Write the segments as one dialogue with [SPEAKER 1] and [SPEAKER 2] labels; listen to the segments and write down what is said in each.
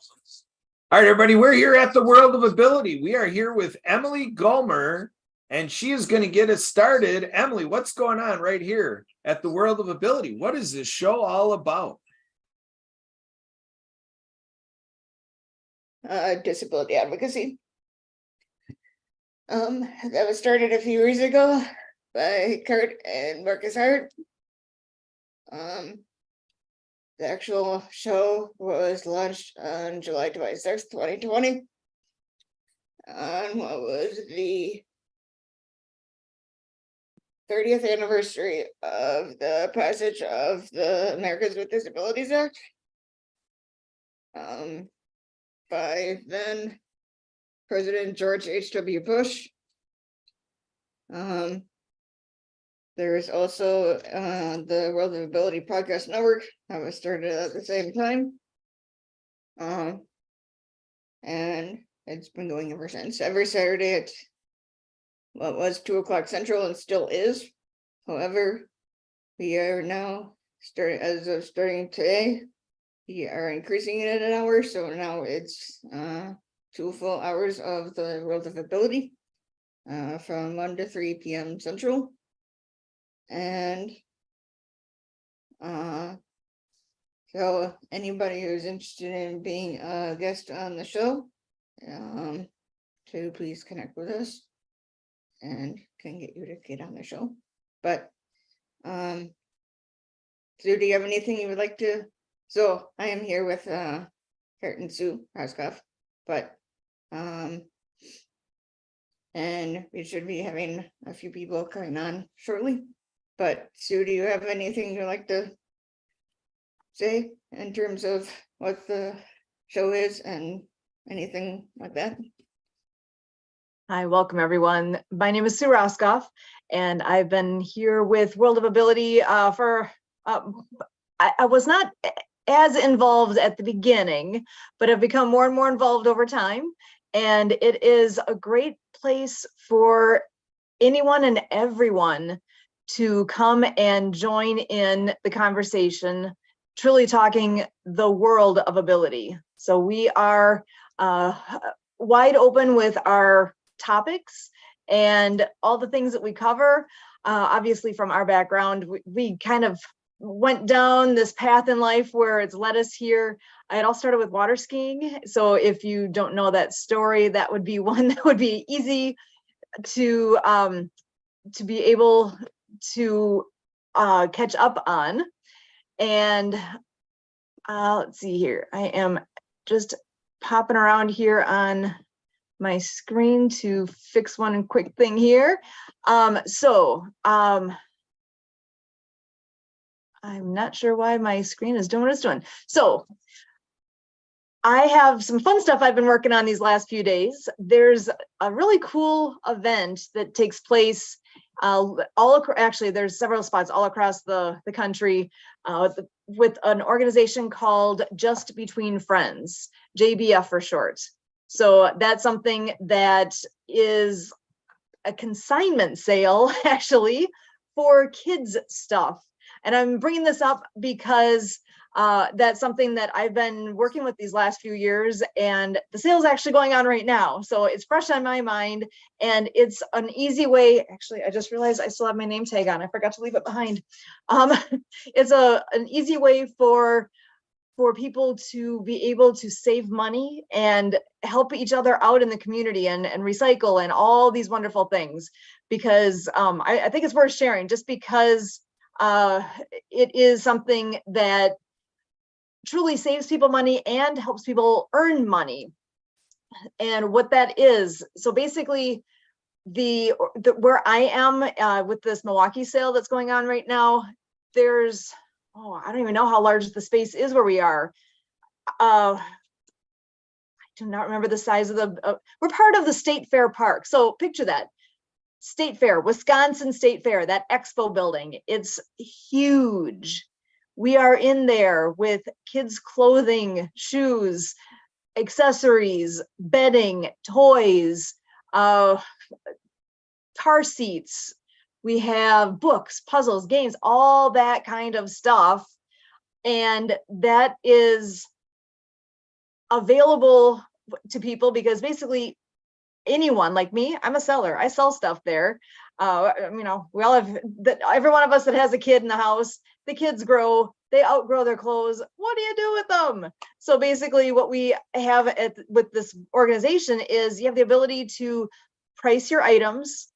[SPEAKER 1] All right, everybody, we're here at the World of Ability. We are here with Emily Gulmer, and she is going to get us started. Emily, what's going on right here at the World of Ability? What is this show all about?
[SPEAKER 2] Disability advocacy. That was started a few years ago by Kurt and Marcus Hart. The actual show was launched on July 26th, 2020. On what was the 30th anniversary of the passage of the Americans with Disabilities Act. By then President George H.W. Bush. There's also the World of Ability Podcast Network that was started at the same time. And it's been going ever since. Every Saturday at what was 2:00 Central and still is. However, we are now starting today. We are increasing it an hour, so now it's 2 full hours of the World of Ability from 1 to 3 p.m. Central. And so anybody who's interested in being a guest on the show, to please connect with us and can get you to get on the show. But Sue, do you have anything you would like to? So I am here with Kurt and Sue Roskoff, but and we should be having a few people coming on shortly. But Sue, do you have anything you'd like to say in terms of what the show is and anything like that?
[SPEAKER 3] Hi, welcome everyone. My name is Sue Roskoff, and I've been here with World of Ability for, I was not as involved at the beginning, but have become more and more involved over time. And it is a great place for anyone and everyone to come and join in the conversation, truly talking the world of ability. So we are wide open with our topics and all the things that we cover. Obviously from our background, we kind of went down this path in life where it's led us here. It all started with water skiing. So if you don't know that story, that would be one that would be easy to be able to catch up on. And let's see here. I am just popping around here on my screen to fix one quick thing here. I'm not sure why my screen is doing what it's doing. So I have some fun stuff I've been working on these last few days. There's a really cool event that takes place actually there's several spots all across the country with an organization called Just Between Friends, JBF for short. So that's something that is a consignment sale actually for kids stuff. And I'm bringing this up because that's something that I've been working with these last few years, and the sale is actually going on right now. So it's fresh on my mind, and it's an easy way. Actually, I just realized I still have my name tag on. I forgot to leave it behind. It's an easy way for people to be able to save money and help each other out in the community and recycle and all these wonderful things, because I think it's worth sharing, just because it is something that truly saves people money and helps people earn money. And what that is, so basically where I am with this Milwaukee sale that's going on right now, there's, I don't even know how large the space is where we are. I do not remember the size of we're part of the State Fair Park. So picture that. State Fair, Wisconsin State Fair, that expo building, it's huge. We are in there with kids' clothing, shoes, accessories, bedding, toys, car seats. We have books, puzzles, games, all that kind of stuff. And that is available to people, because basically anyone like me, I'm a seller. I sell stuff there. We all have every one of us that has a kid in the house, the kids grow, they outgrow their clothes. What do you do with them? So basically what we have with this organization is you have the ability to price your items,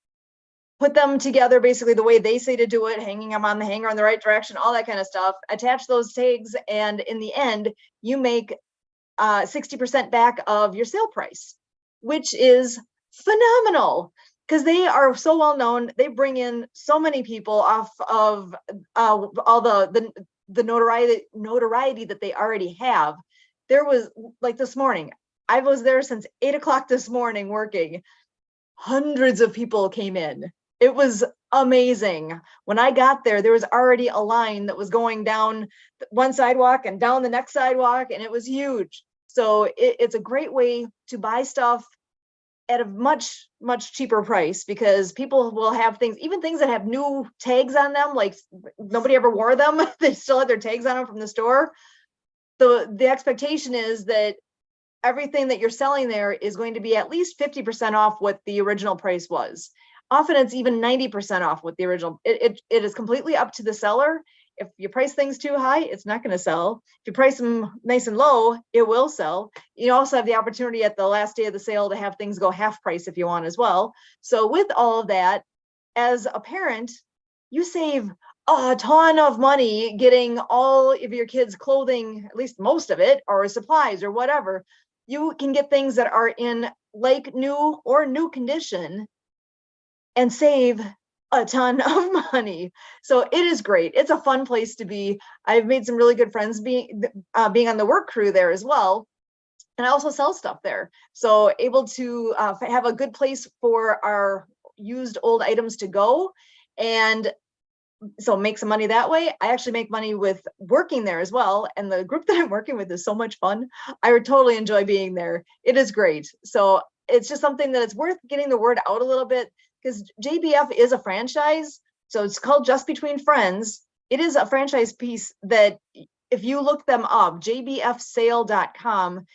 [SPEAKER 3] put them together basically the way they say to do it, hanging them on the hanger in the right direction, all that kind of stuff, attach those tags, and in the end, you make 60% back of your sale price, which is phenomenal because they are so well known. They bring in so many people off of all the notoriety that they already have. There was, like, this morning, I was there since 8 o'clock this morning working. Hundreds of people came in. It was amazing. When I got there, there was already a line that was going down one sidewalk and down the next sidewalk, and it was huge. So it's a great way to buy stuff at a much, much cheaper price, because people will have things, even things that have new tags on them, like nobody ever wore them. They still had their tags on them from the store. The expectation is that everything that you're selling there is going to be at least 50% off what the original price was. Often it's even 90% off what the original. It is completely up to the seller. If you price things too high, it's not going to sell. If you price them nice and low, it will sell. You also have the opportunity at the last day of the sale to have things go half price if you want as well. So with all of that, as a parent, you save a ton of money getting all of your kids' clothing, at least most of it, or supplies or whatever. You can get things that are in like new or new condition and save a ton of money. So it is great. It's a fun place to be. I've made some really good friends being on the work crew there as well. And I also sell stuff there. So able to have a good place for our used old items to go. And so make some money that way. I actually make money with working there as well. And the group that I'm working with is so much fun. I would totally enjoy being there. It is great. So it's just something that it's worth getting the word out a little bit, because JBF is a franchise. So it's called Just Between Friends. It is a franchise piece that if you look them up, jbfsale.com,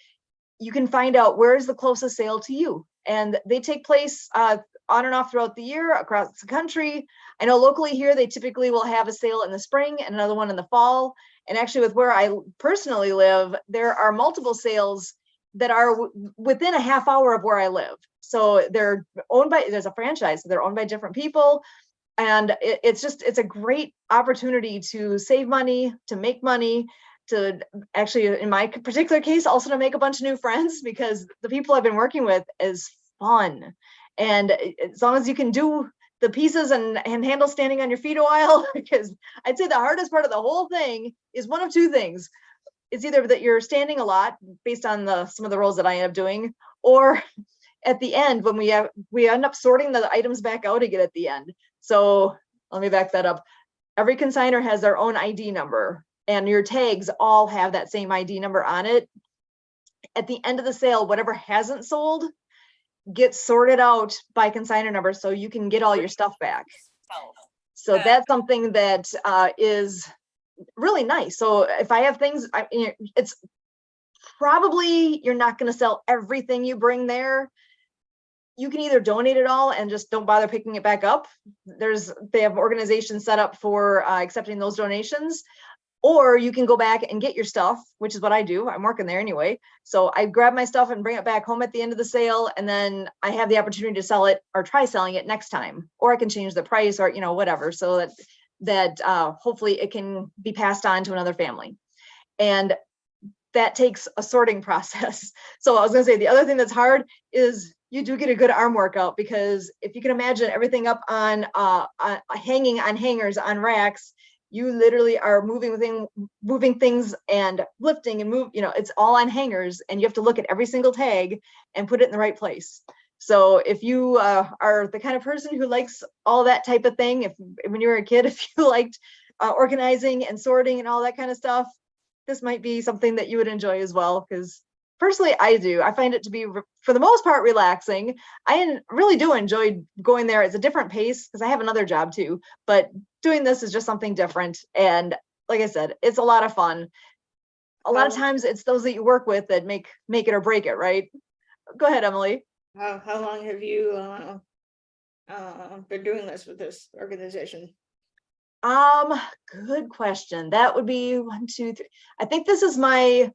[SPEAKER 3] you can find out where's the closest sale to you. And they take place on and off throughout the year across the country. I know locally here, they typically will have a sale in the spring and another one in the fall. And actually with where I personally live, there are multiple sales that are within a half hour of where I live. So they're owned by, there's a franchise, so they're owned by different people. And it's a great opportunity to save money, to make money, to actually, in my particular case, also to make a bunch of new friends, because the people I've been working with is fun. And as long as you can do the pieces and handle standing on your feet a while, because I'd say the hardest part of the whole thing is one of two things. It's either that you're standing a lot based on some of the roles that I end up doing, or at the end when we end up sorting the items back out again at the end. So let me back that up. Every consignor has their own ID number, and your tags all have that same ID number on it. At the end of the sale, whatever hasn't sold gets sorted out by consignor number, so you can get all your stuff back. So that's something that is really nice. So if I have things, it's probably, you're not going to sell everything you bring there. You can either donate it all and just don't bother picking it back up. They have organizations set up for accepting those donations, or you can go back and get your stuff, which is what I do. I'm working there anyway. So I grab my stuff and bring it back home at the end of the sale. And then I have the opportunity to sell it or try selling it next time, or I can change the price or, whatever. So that hopefully it can be passed on to another family. And that takes a sorting process. So I was gonna say, the other thing that's hard is you do get a good arm workout, because if you can imagine everything up on hanging on hangers on racks, you literally are moving things and lifting and move, it's all on hangers, and you have to look at every single tag and put it in the right place. So if you are the kind of person who likes all that type of thing, when you were a kid, if you liked organizing and sorting and all that kind of stuff, this might be something that you would enjoy as well. Because personally, I do. I find it to be, for the most part, relaxing. I really do enjoy going there. It's a different pace because I have another job too, but doing this is just something different. And like I said, it's a lot of fun. a lot of times it's those that you work with that make it or break it, right? Go ahead, Emily.
[SPEAKER 2] How long have you been doing this with this organization?
[SPEAKER 3] Good question. That would be 1, 2, 3. I think this is my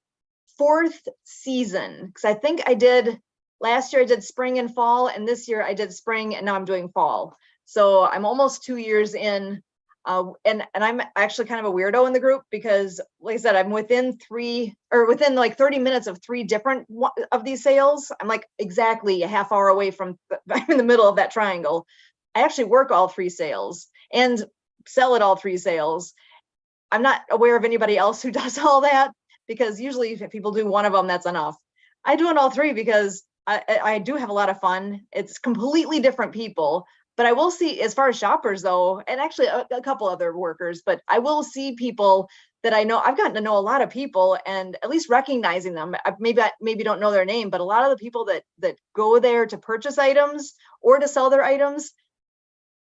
[SPEAKER 3] 4th season, because I think I did last year I did spring and fall, and this year I did spring, and now I'm doing fall. So I'm almost 2 years in. And I'm actually kind of a weirdo in the group because, like I said, I'm within like 30 minutes of 3 different of these sales. I'm like exactly a half hour away from, I'm in the middle of that triangle. I actually work all 3 sales and sell at all 3 sales. I'm not aware of anybody else who does all that, because usually if people do one of them, that's enough. I do it all 3 because I do have a lot of fun. It's completely different people. But I will see, as far as shoppers though, and actually a couple other workers, but I will see people that I know. I've gotten to know a lot of people, and at least recognizing them. I maybe don't know their name, but a lot of the people that go there to purchase items or to sell their items,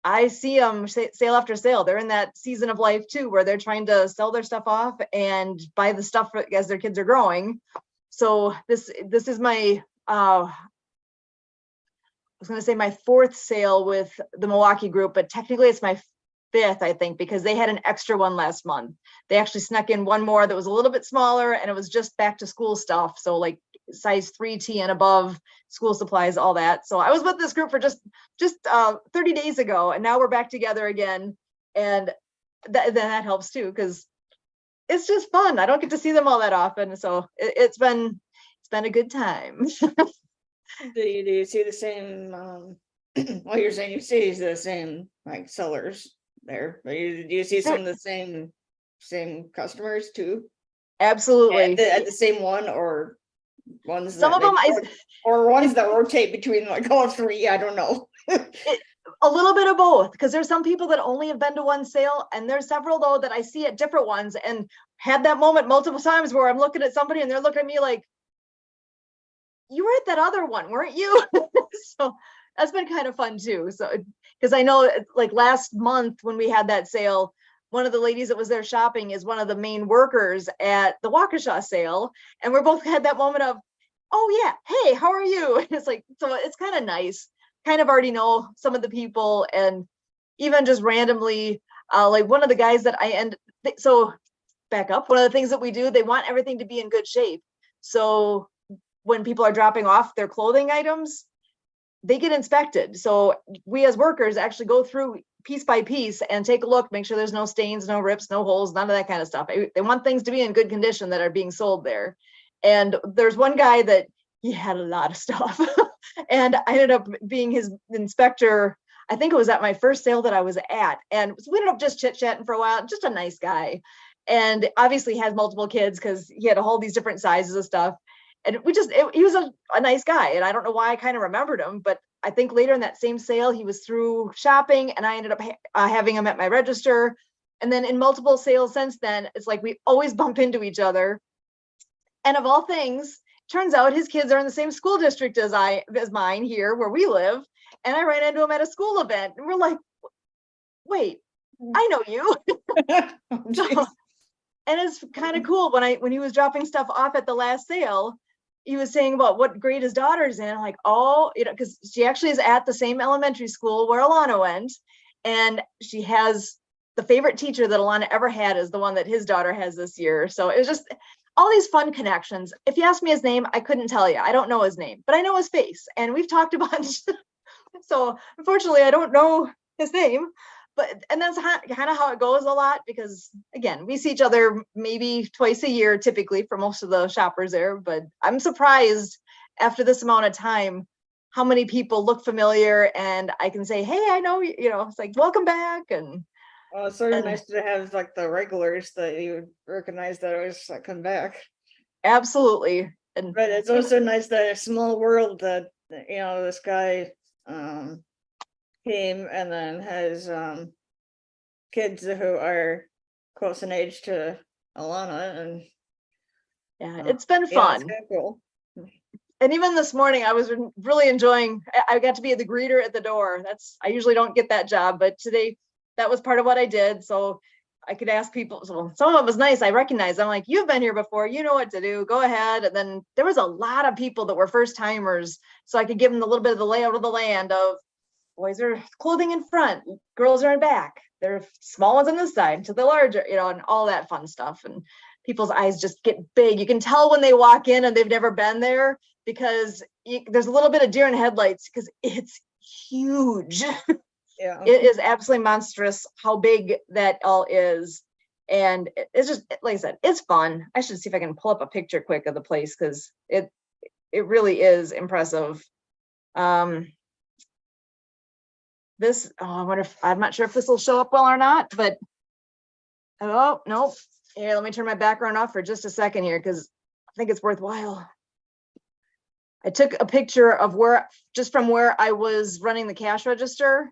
[SPEAKER 3] I see them sale after sale. They're in that season of life too, where they're trying to sell their stuff off and buy the stuff as their kids are growing. So this is my I was going to say my 4th sale with the Milwaukee group, but technically it's my 5th, I think, because they had an extra one last month. They actually snuck in one more that was a little bit smaller, and it was just back to school stuff. So like size 3T and above, school supplies, all that. So I was with this group for just 30 days ago, and now we're back together again. And that helps too, because it's just fun. I don't get to see them all that often. So it's been a good time.
[SPEAKER 2] Do you see the same, well, you're saying you see the same like sellers there, but do you see some of the same customers too?
[SPEAKER 3] Absolutely.
[SPEAKER 2] At the same one, or ones
[SPEAKER 3] some of them
[SPEAKER 2] or ones that rotate between like all 3? I don't know.
[SPEAKER 3] A little bit of both, because there's some people that only have been to one sale, and there's several though that I see at different ones, and had that moment multiple times where I'm looking at somebody and they're looking at me like, you were at that other one, weren't you? So that's been kind of fun too. So, because I know like last month when we had that sale, one of the ladies that was there shopping is one of the main workers at the Waukesha sale. And we're both had that moment of, oh yeah, hey, how are you? And it's like, so it's kind of nice. Kind of already know some of the people, and even just randomly, like one of the guys that so back up, one of the things that we do, they want everything to be in good shape. So when people are dropping off their clothing items, they get inspected. So we as workers actually go through piece by piece and take a look, make sure there's no stains, no rips, no holes, none of that kind of stuff. They want things to be in good condition that are being sold there. And there's one guy that he had a lot of stuff and I ended up being his inspector. I think it was at my first sale that I was at. And we ended up just chit-chatting for a while, just a nice guy. And obviously he has multiple kids because he had all these different sizes of stuff. And he was a nice guy. And I don't know why I kind of remembered him, but I think later in that same sale, he was through shopping and I ended up having him at my register. And then in multiple sales since then, it's like we always bump into each other. And of all things, turns out his kids are in the same school district as mine here where we live. And I ran into him at a school event and we're like, wait, I know you.
[SPEAKER 2] Oh,
[SPEAKER 3] and it's kind of cool when he was dropping stuff off at the last sale, he was saying about what grade his daughter's in. I'm like, oh, because she actually is at the same elementary school where Alana went. And she has the favorite teacher that Alana ever had is the one that his daughter has this year. So it was just all these fun connections. If you asked me his name, I couldn't tell you. I don't know his name, but I know his face and we've talked a bunch. So unfortunately, I don't know his name, and that's kind of how it goes a lot because again, we see each other maybe twice a year, typically for most of the shoppers there, but I'm surprised after this amount of time, how many people look familiar and I can say, hey, I know, it's like, welcome back. And
[SPEAKER 2] well, it's sort of nice to have like the regulars that you recognize that always come back.
[SPEAKER 3] Absolutely.
[SPEAKER 2] But it's also nice that a small world that, this guy came and then has kids who are close in age to Alana, and
[SPEAKER 3] yeah, it's been fun.
[SPEAKER 2] It's cool.
[SPEAKER 3] And even this morning, I was really enjoying. I got to be the greeter at the door. I usually don't get that job, but today that was part of what I did. So I could ask people, so some of it was nice. I recognized, I'm like, you've been here before, you know what to do, go ahead. And then there was a lot of people that were first timers. So I could give them a little bit of the layout of the land of boys are clothing in front, girls are in back. They're small ones on this side to the larger, and all that fun stuff. And people's eyes just get big. You can tell when they walk in and they've never been there because there's a little bit of deer in headlights because it's huge.
[SPEAKER 2] Yeah.
[SPEAKER 3] It is absolutely monstrous how big that all is. And it's just, like I said, it's fun. I should see if I can pull up a picture quick of the place because it really is impressive. This, I wonder if, I'm not sure if this will show up well or not, but, oh, nope. Here, let me turn my background off for just a second here because I think it's worthwhile. I took a picture of just from where I was running the cash register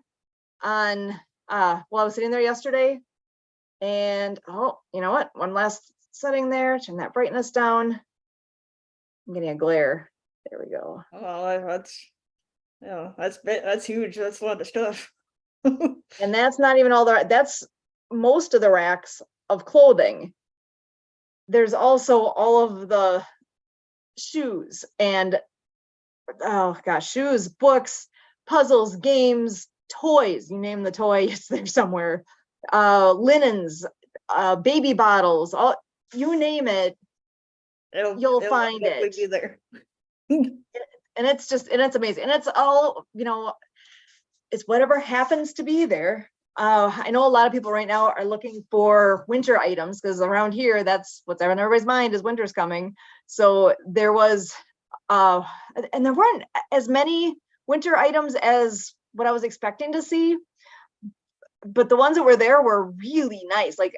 [SPEAKER 3] on while I was sitting there yesterday. And oh, you know what? One last setting there, turn that brightness down. I'm getting a glare. There we go.
[SPEAKER 2] Oh, that's huge. That's a lot of stuff.
[SPEAKER 3] And that's not even all that's most of the racks of clothing. There's also all of the shoes and oh gosh, shoes, books, puzzles, games, toys, you name the toy, it's there somewhere. Linens, baby bottles, all you name it, you'll find it.
[SPEAKER 2] Be there.
[SPEAKER 3] And it's amazing. And it's all, it's whatever happens to be there. I know a lot of people right now are looking for winter items because around here, that's what's on everybody's mind is winter's coming. So there was, and there weren't as many winter items as what I was expecting to see, but the ones that were there were really nice, like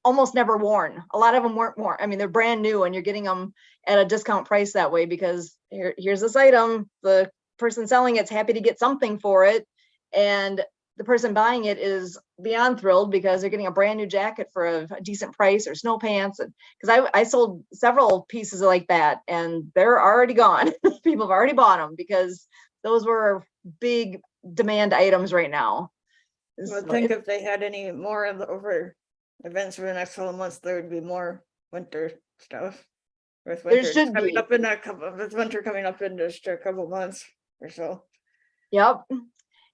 [SPEAKER 3] almost never worn. A lot of them weren't worn. I mean, they're brand new and you're getting them at a discount price that way because here's this item. The person selling it's happy to get something for it. And the person buying it is beyond thrilled because they're getting a brand new jacket for a decent price or snow pants. Because I sold several pieces like that and they're already gone. People have already bought them because those were big demand items right now.
[SPEAKER 2] I think if they had any more of the over events for the next couple of months, there would be more winter stuff. With winter
[SPEAKER 3] There should
[SPEAKER 2] coming
[SPEAKER 3] be.
[SPEAKER 2] up in with winter coming up in just a couple of months or so.
[SPEAKER 3] Yep.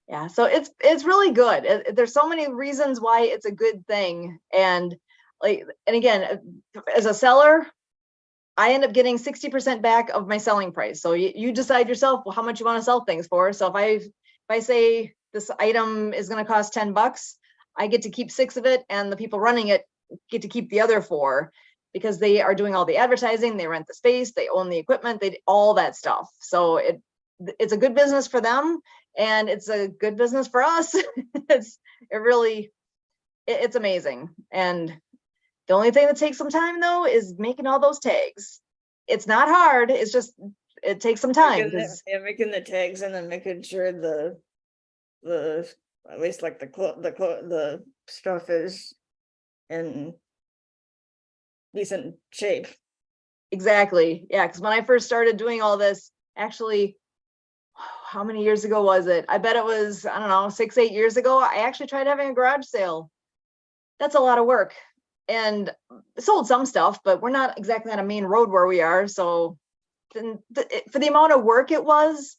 [SPEAKER 3] Yeah. So it's really good. There's so many reasons why it's a good thing. And again, as a seller, I end up getting 60% back of my selling price. So you decide yourself how much you want to sell things for. So if I say this item is going to cost $10, I get to keep 6 of it and the people running it get to keep the other 4 because they are doing all the advertising, they rent the space, they own the equipment, all that stuff. So it's a good business for them and it's a good business for us. It's amazing. And the only thing that takes some time though is making all those tags. It's not hard. It's just, it takes some time.
[SPEAKER 2] Making the tags and then making sure the at least like the stuff is in decent shape.
[SPEAKER 3] Exactly. Yeah. Because when I first started doing all this, actually, how many years ago was it? I bet it was, I don't know, 6-8 years ago. I actually tried having a garage sale. That's a lot of work. And sold some stuff, but we're not exactly on a main road where we are. So then for the amount of work it wasn't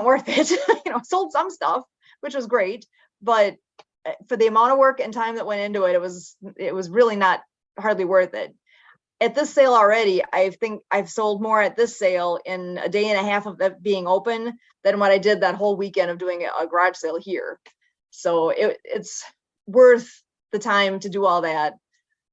[SPEAKER 3] worth it. Sold some stuff, which was great, but for the amount of work and time that went into it, it was really not hardly worth it. At this sale already, I think I've sold more at this sale in a day and a half of that being open than what I did that whole weekend of doing a garage sale here. So it's worth the time to do all that.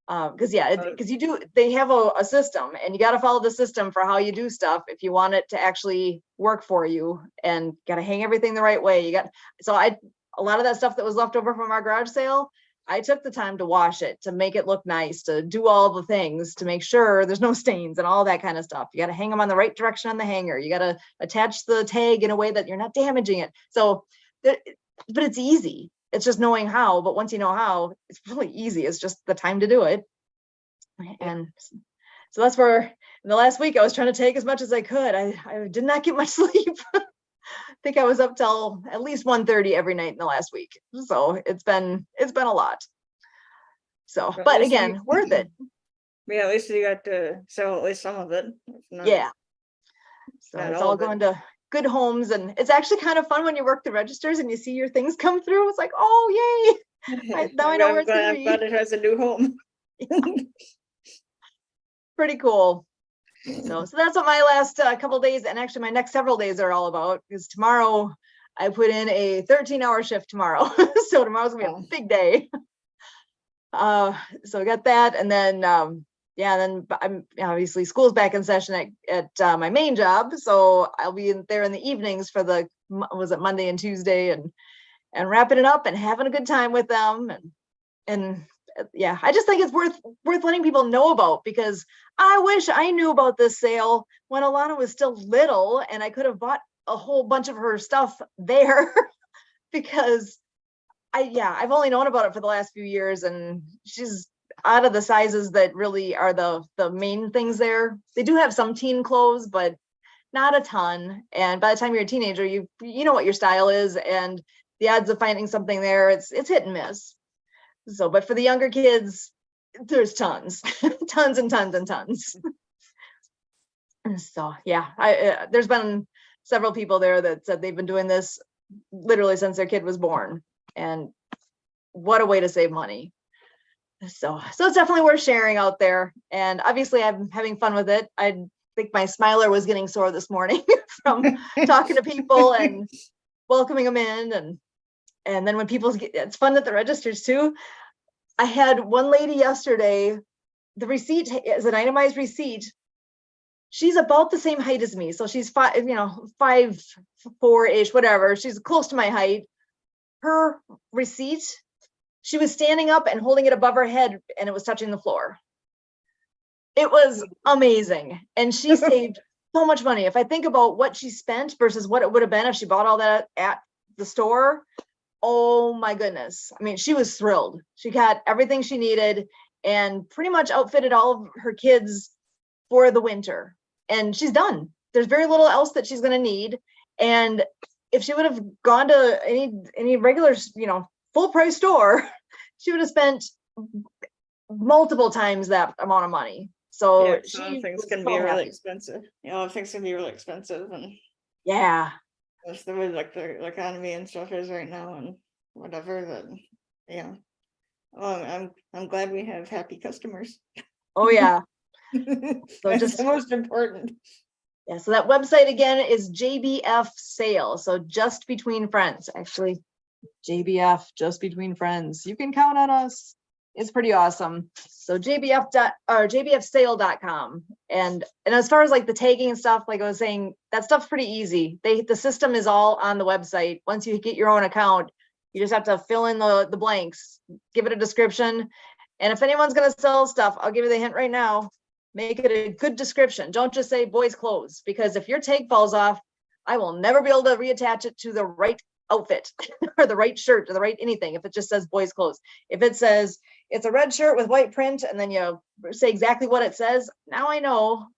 [SPEAKER 3] Because they have a system and you got to follow the system for how you do stuff if you want it to actually work for you, and got to hang everything the right way. A lot of that stuff that was left over from our garage sale, I took the time to wash it, to make it look nice, to do all the things to make sure there's no stains and all that kind of stuff. You got to hang them on the right direction on the hanger. You got to attach the tag in a way that you're not damaging it. So, but it's easy. It's just knowing how, but once you know how, it's really easy. It's just the time to do it. And so that's where in the last week I was trying to take as much as I could. I did not get much sleep. think I was up till at least 1:30 every night in the last week. So it's been a lot. So,
[SPEAKER 2] Well,
[SPEAKER 3] but
[SPEAKER 2] at least you-
[SPEAKER 3] again, worth it.
[SPEAKER 2] Yeah, at least you got to sell at least some of it. if not-
[SPEAKER 3] Yeah. So
[SPEAKER 2] not
[SPEAKER 3] it's
[SPEAKER 2] all
[SPEAKER 3] all
[SPEAKER 2] of it.
[SPEAKER 3] going to good homes, and it's actually kind of fun when you work the registers and you see your things come through. It's like, oh, yay. Now I know where it's gonna
[SPEAKER 2] I'm glad
[SPEAKER 3] be.
[SPEAKER 2] it has a new home.
[SPEAKER 3] Pretty cool. So that's what my last couple days, and actually my next several days are all about, because tomorrow I put in a 13-hour shift tomorrow. So tomorrow's gonna be
[SPEAKER 2] Oh.
[SPEAKER 3] a big day. So I got that, and then then I'm obviously school's back in session at my main job, so I'll be there in the evenings for the Monday and Tuesday, and wrapping it up and having a good time with them, and yeah, I just think it's worth letting people know about, because I wish I knew about this sale when Alana was still little and I could have bought a whole bunch of her stuff there. Because I've only known about it for the last few years, and she's out of the sizes that really are the main things there. They do have some teen clothes, but not a ton. And by the time you're a teenager, you know what your style is, and the odds of finding something there, it's hit and miss. So, but for the younger kids, there's tons, tons and tons and tons. So yeah, there's been several people there that said they've been doing this literally since their kid was born, and what a way to save money. So it's definitely worth sharing out there, and obviously I'm having fun with it. I think my smiler was getting sore this morning from talking to people and welcoming them in, and then when people get, it's fun at the registers too. I had one lady yesterday, the receipt is an itemized receipt. She's about the same height as me. So she's 5'4" whatever. She's close to my height. Her receipt, she was standing up and holding it above her head, and it was touching the floor. It was amazing. And she saved so much money. If I think about what she spent versus what it would have been if she bought all that at the store, oh my goodness. I mean, she was thrilled. She got everything she needed and pretty much outfitted all of her kids for the winter. And she's done. There's very little else that she's going to need. And if she would have gone to any regular, full price store, she would have spent multiple times that amount of money. So
[SPEAKER 2] Yeah, some things can be really expensive. Things can be really expensive, and
[SPEAKER 3] yeah.
[SPEAKER 2] that's the way like the economy and stuff is right now, and whatever. But yeah, I'm glad we have happy customers.
[SPEAKER 3] Oh yeah.
[SPEAKER 2] That's
[SPEAKER 3] just
[SPEAKER 2] the most important.
[SPEAKER 3] Yeah, so that website again is JBF Sale. So just between friends, actually. JBF, just between friends. You can count on us. It's pretty awesome. So jbfsale.com. And as far as like the tagging and stuff, like I was saying, that stuff's pretty easy. The system is all on the website. Once you get your own account, you just have to fill in the blanks, give it a description. And if anyone's going to sell stuff, I'll give you the hint right now. Make it a good description. Don't just say boys clothes, because if your tag falls off, I will never be able to reattach it to the right outfit or the right shirt or the right anything if it just says boys clothes. If it says it's a red shirt with white print and then you say exactly what it says, now I know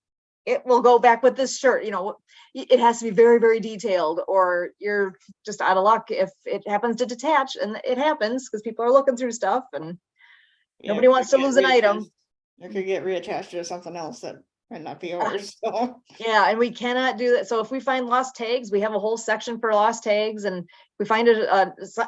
[SPEAKER 3] it will go back with this shirt. It has to be very, very detailed, or you're just out of luck if it happens to detach, and it happens because people are looking through stuff and nobody wants to lose an item.
[SPEAKER 2] It could get reattached to something else that might not be yours. So.
[SPEAKER 3] Yeah, and we cannot do that. So if we find lost tags, we have a whole section for lost tags, and if we find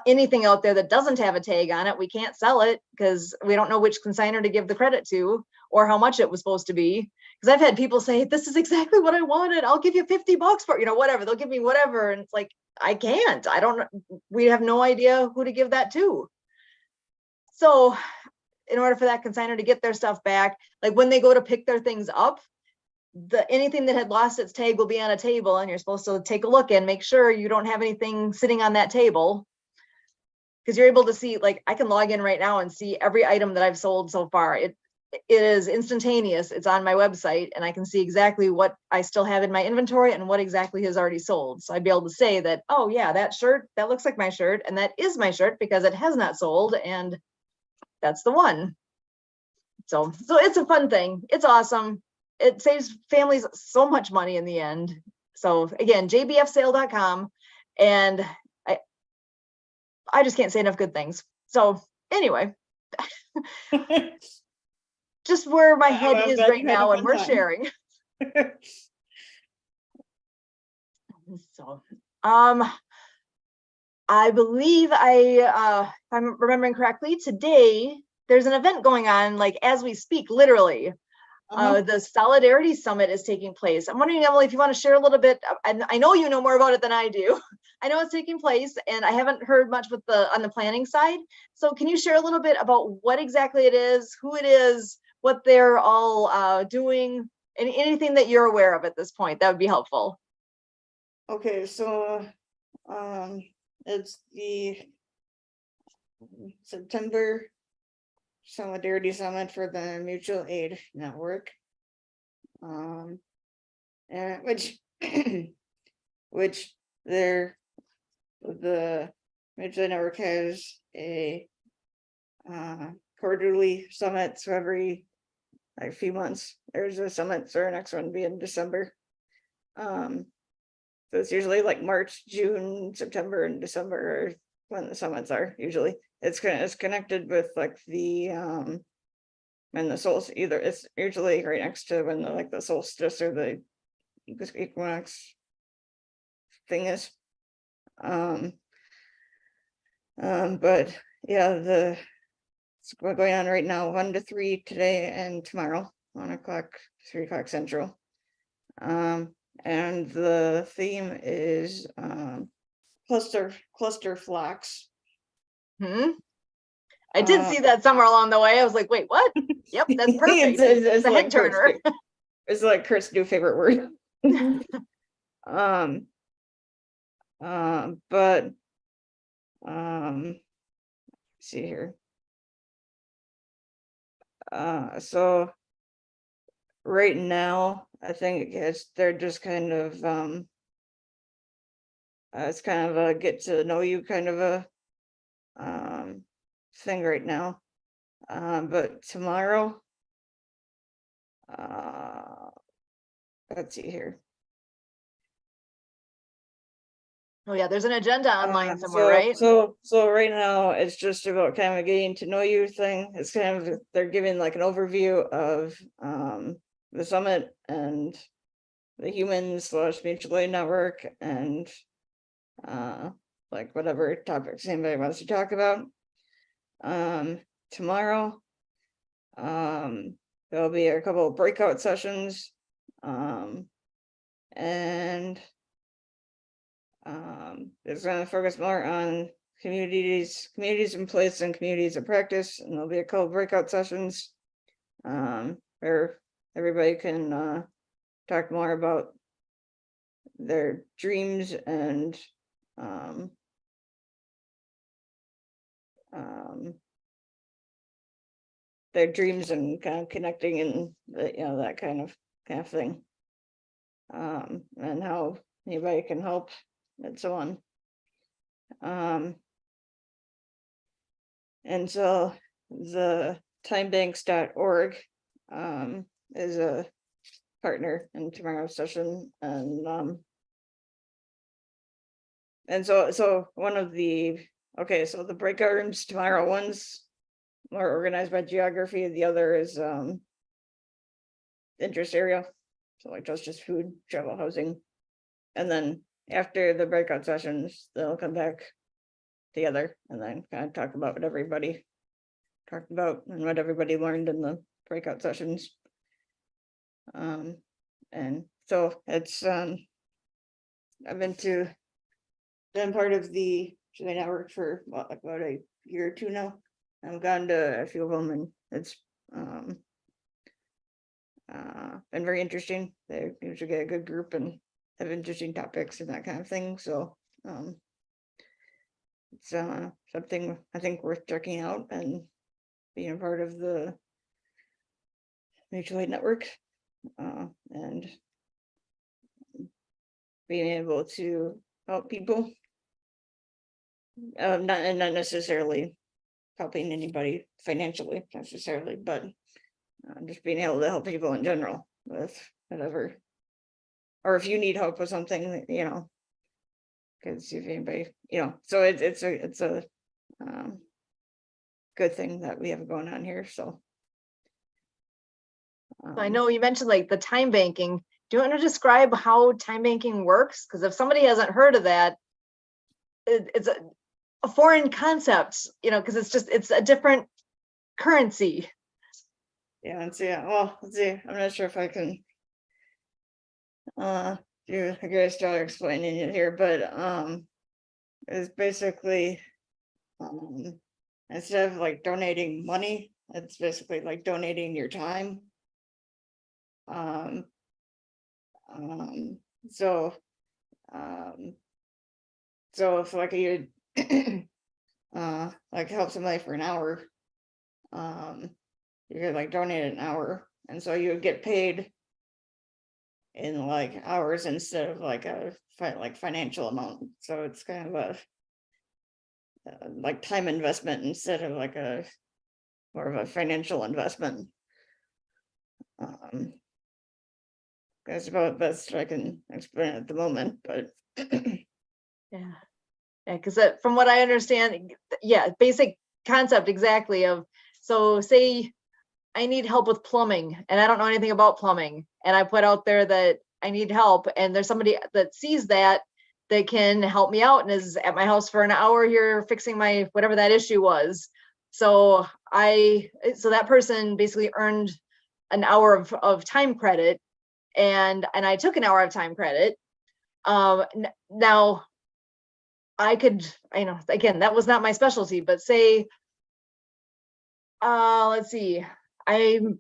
[SPEAKER 3] anything out there that doesn't have a tag on it, we can't sell it because we don't know which consignor to give the credit to or how much it was supposed to be. Because I've had people say, this is exactly what I wanted. I'll give you $50 for it, whatever. They'll give me whatever. And it's like, I can't. We have no idea who to give that to. So in order for that consignor to get their stuff back, like when they go to pick their things up, anything that had lost its tag will be on a table, and you're supposed to take a look and make sure you don't have anything sitting on that table, because you're able to see, like I can log in right now and see every item that I've sold so far. It is instantaneous. It's on my website, and I can see exactly what I still have in my inventory and what exactly has already sold. So I'd be able to say that, oh yeah, that shirt, that looks like my shirt, and that is my shirt because it has not sold, and that's the one. So it's a fun thing. It's awesome. It saves families so much money in the end. So again, jbfsale.com. And I just can't say enough good things. So anyway, just where my head
[SPEAKER 2] I'm
[SPEAKER 3] is
[SPEAKER 2] glad
[SPEAKER 3] right
[SPEAKER 2] you had a
[SPEAKER 3] now, and
[SPEAKER 2] fun
[SPEAKER 3] we're
[SPEAKER 2] time.
[SPEAKER 3] sharing. So, I believe if I'm remembering correctly, today there's an event going on, like as we speak, literally. The Solidarity Summit is taking place. I'm wondering, Emily, if you want to share a little bit. And I know you know more about it than I do. I know it's taking place, and I haven't heard much with on the planning side. So can you share a little bit about what exactly it is, who it is, what they're all doing, and anything that you're aware of at this point? That would be helpful.
[SPEAKER 2] Okay, so it's the September Solidarity Summit for the Mutual Aid Network. And which the Mutual Aid Network has a quarterly summit, so every like few months there's a summit, so our next one will be in December. So it's usually like March, June, September, and December are when the summits are usually. It's connected with like the and the solstice. Either it's usually right next to when the solstice or the equinox thing is. But yeah, it's going on right now, 1 to 3 today and tomorrow, 1 o'clock, 3 o'clock central. And the theme is cluster flocks.
[SPEAKER 3] I did see that somewhere along the way. I was like, wait, what? Yep, that's perfect. It's a head turner.
[SPEAKER 2] It's like Kurt's new favorite word. But see here. So right now, I think they're just kind of it's kind of a get to know you kind of a thing right now. But tomorrow, let's see here.
[SPEAKER 3] Oh yeah, there's an agenda online somewhere, right?
[SPEAKER 2] So right now it's just about kind of a getting to know you thing. It's kind of, they're giving like an overview of the summit and the humans / mutual aid network and like whatever topics anybody wants to talk about. Tomorrow, there'll be a couple of breakout sessions, and it's going to focus more on communities in place and communities of practice, and there'll be a couple of breakout sessions where everybody can talk more about their dreams and their dreams and kind of connecting and that kind of thing, and how anybody can help and so on. And so the timebanks.org is a partner in tomorrow's session, and so one of the so the breakout rooms tomorrow, one's more organized by geography, the other is interest area, so like just food, travel, housing. And then after the breakout sessions, they'll come back together and then kind of talk about what everybody talked about and what everybody learned in the breakout sessions. And so it's I've been part of the network for about a year or two now. I've gone to a few of them, and it's been very interesting. They usually get a good group and have interesting topics and that kind of thing. So it's something I think worth checking out and being a part of the mutual aid network, and being able to help people, not necessarily helping anybody financially necessarily, but just being able to help people in general with whatever, or if you need help with something, Cause if anybody, so it's a good thing that we have going on here, so.
[SPEAKER 3] I know you mentioned like the time banking. Do you want to describe how time banking works? Because if somebody hasn't heard of that, it's a foreign concept, because it's a different currency.
[SPEAKER 2] Yeah, let's see, I'm not sure if I can do a good job explaining it here, but it's basically instead of like donating money, it's basically like donating your time. So if like you like help somebody for an hour, you could like donate an hour, and so you would get paid in like hours instead of like a financial amount. So it's kind of a like time investment instead of like a more of a financial investment. That's about the best I can explain at the moment, but
[SPEAKER 3] Yeah, because from what I understand, basic concept exactly of, so say I need help with plumbing and I don't know anything about plumbing, and I put out there that I need help, and there's somebody that sees that can help me out and is at my house for an hour here fixing my whatever that issue was. So that person basically earned an hour of time credit, and I took an hour of time credit. Now I could, again, that was not my specialty, but say, let's see, I'm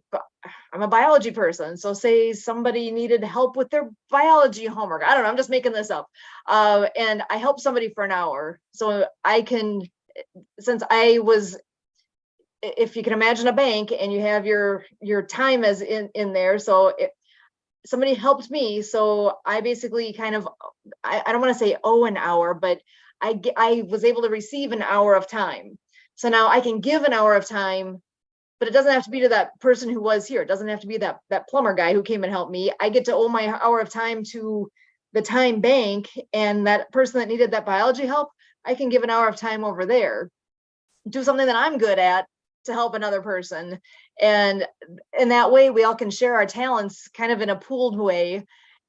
[SPEAKER 3] a biology person. So say somebody needed help with their biology homework. I don't know, I'm just making this up. And I helped somebody for an hour. So I can, since I was, if you can imagine a bank and you have your time as in there. So somebody helped me. So I basically kind of, I don't want to say owe an hour, but I was able to receive an hour of time. So now I can give an hour of time, but it doesn't have to be to that person who was here. It doesn't have to be that plumber guy who came and helped me. I get to owe my hour of time to the time bank, and that person that needed that biology help, I can give an hour of time over there, do something that I'm good at to help another person. And in that way, we all can share our talents kind of in a pooled way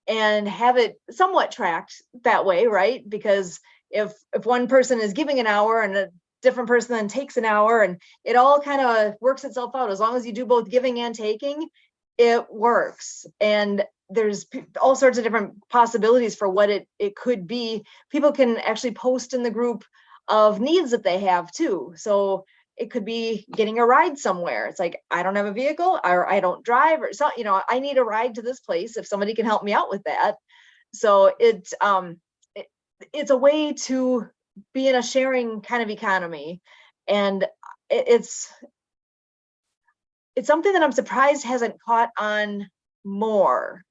[SPEAKER 3] and have it somewhat tracked that way, right? Because if one person is giving an hour and a different person then takes an hour, and it all kind of works itself out. As long as you do both giving and taking, it works. And there's all sorts of different possibilities for what it could be. People can actually post in the group of needs that they have too. So it could be getting a ride somewhere. It's like, I don't have a vehicle, or I don't drive, or so, I need a ride to this place. If somebody can help me out with that. So it's a way to be in a sharing kind of economy. And it's something that I'm surprised hasn't caught on more.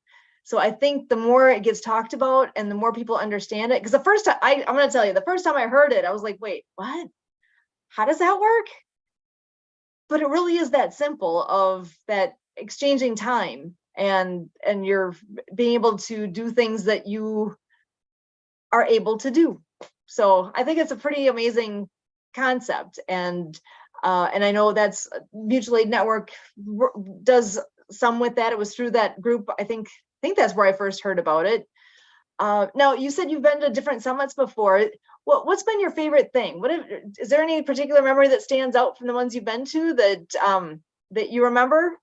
[SPEAKER 3] So I think the more it gets talked about and the more people understand it, because the first time, I'm going to tell you, the first time I heard it, I was like, wait, what? How does that work? But it really is that simple, of that exchanging time and you're being able to do things that you are able to do. So I think it's a pretty amazing concept. And I know that's Mutual Aid Network does some with that. It was through that group. I think that's where I first heard about it. Now, you said you've been to different summits before. What's been your favorite thing? Is there any particular memory that stands out from the ones you've been to that you remember?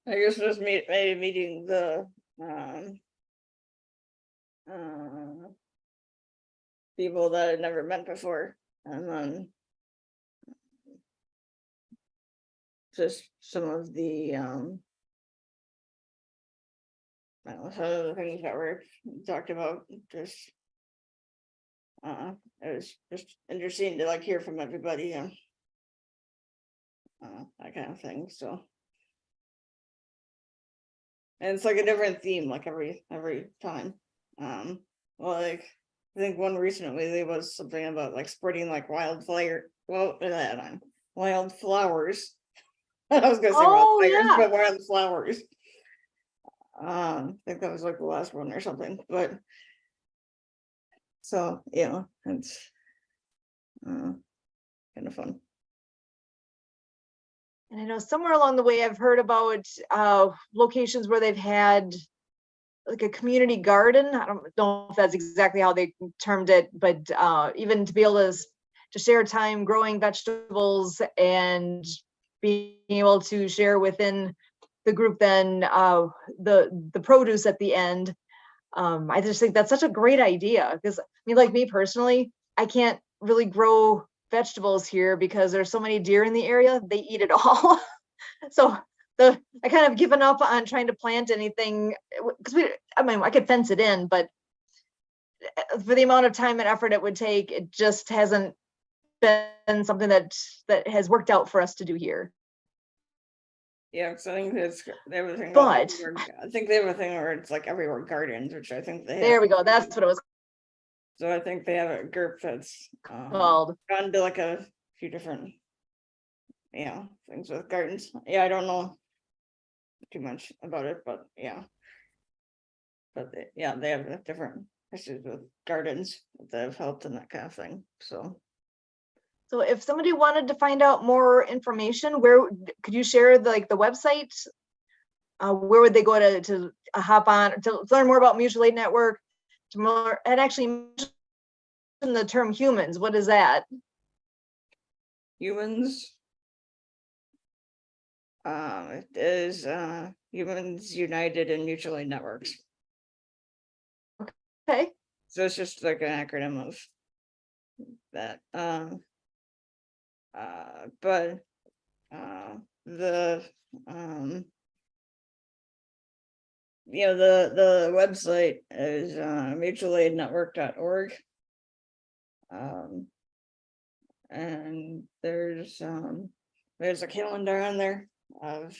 [SPEAKER 2] I guess just maybe meeting the people that I'd never met before, and then just some of the I don't know, some of the things that were talked about. Just it was just interesting to like hear from everybody and that kind of thing. So, and it's like a different theme like every time. Well, like I think one recently there was something about like spreading like wildflowers. I was gonna say
[SPEAKER 3] Oh,
[SPEAKER 2] wildfires,
[SPEAKER 3] yeah.
[SPEAKER 2] but wildflowers. I think that was like the last one or something, but so yeah, it's kind of fun.
[SPEAKER 3] And I know somewhere along the way I've heard about locations where they've had like a community garden. I don't know if that's exactly how they termed it, but even to be able to share time growing vegetables and being able to share within the group then the produce at the end. I just think that's such a great idea because I mean, like me personally, I can't really grow vegetables here because there's so many deer in the area. They eat it all. So I kind of given up on trying to plant anything because I mean, I could fence it in, but for the amount of time and effort it would take, it just hasn't been something that has worked out for us to do here.
[SPEAKER 2] Yeah, because I think they have a thing.
[SPEAKER 3] But
[SPEAKER 2] I think they have a thing where it's like everywhere gardens, which I think they have.
[SPEAKER 3] there we go. That's what it was
[SPEAKER 2] So I think they have a group that's
[SPEAKER 3] called.
[SPEAKER 2] gone to like a few different, things with gardens. Yeah, I don't know too much about it, but yeah. But they have different issues with gardens that have helped and that kind of thing. So
[SPEAKER 3] So if somebody wanted to find out more information, where could you share the website? Where would they go to hop on to learn more about mutual aid network? And actually mention the term humans. What is that?
[SPEAKER 2] humans. It is Humans United in Mutual Aid Networks.
[SPEAKER 3] Okay.
[SPEAKER 2] So it's just like an acronym of that. But the the website is mutualaidnetwork.org. And there's a calendar on there of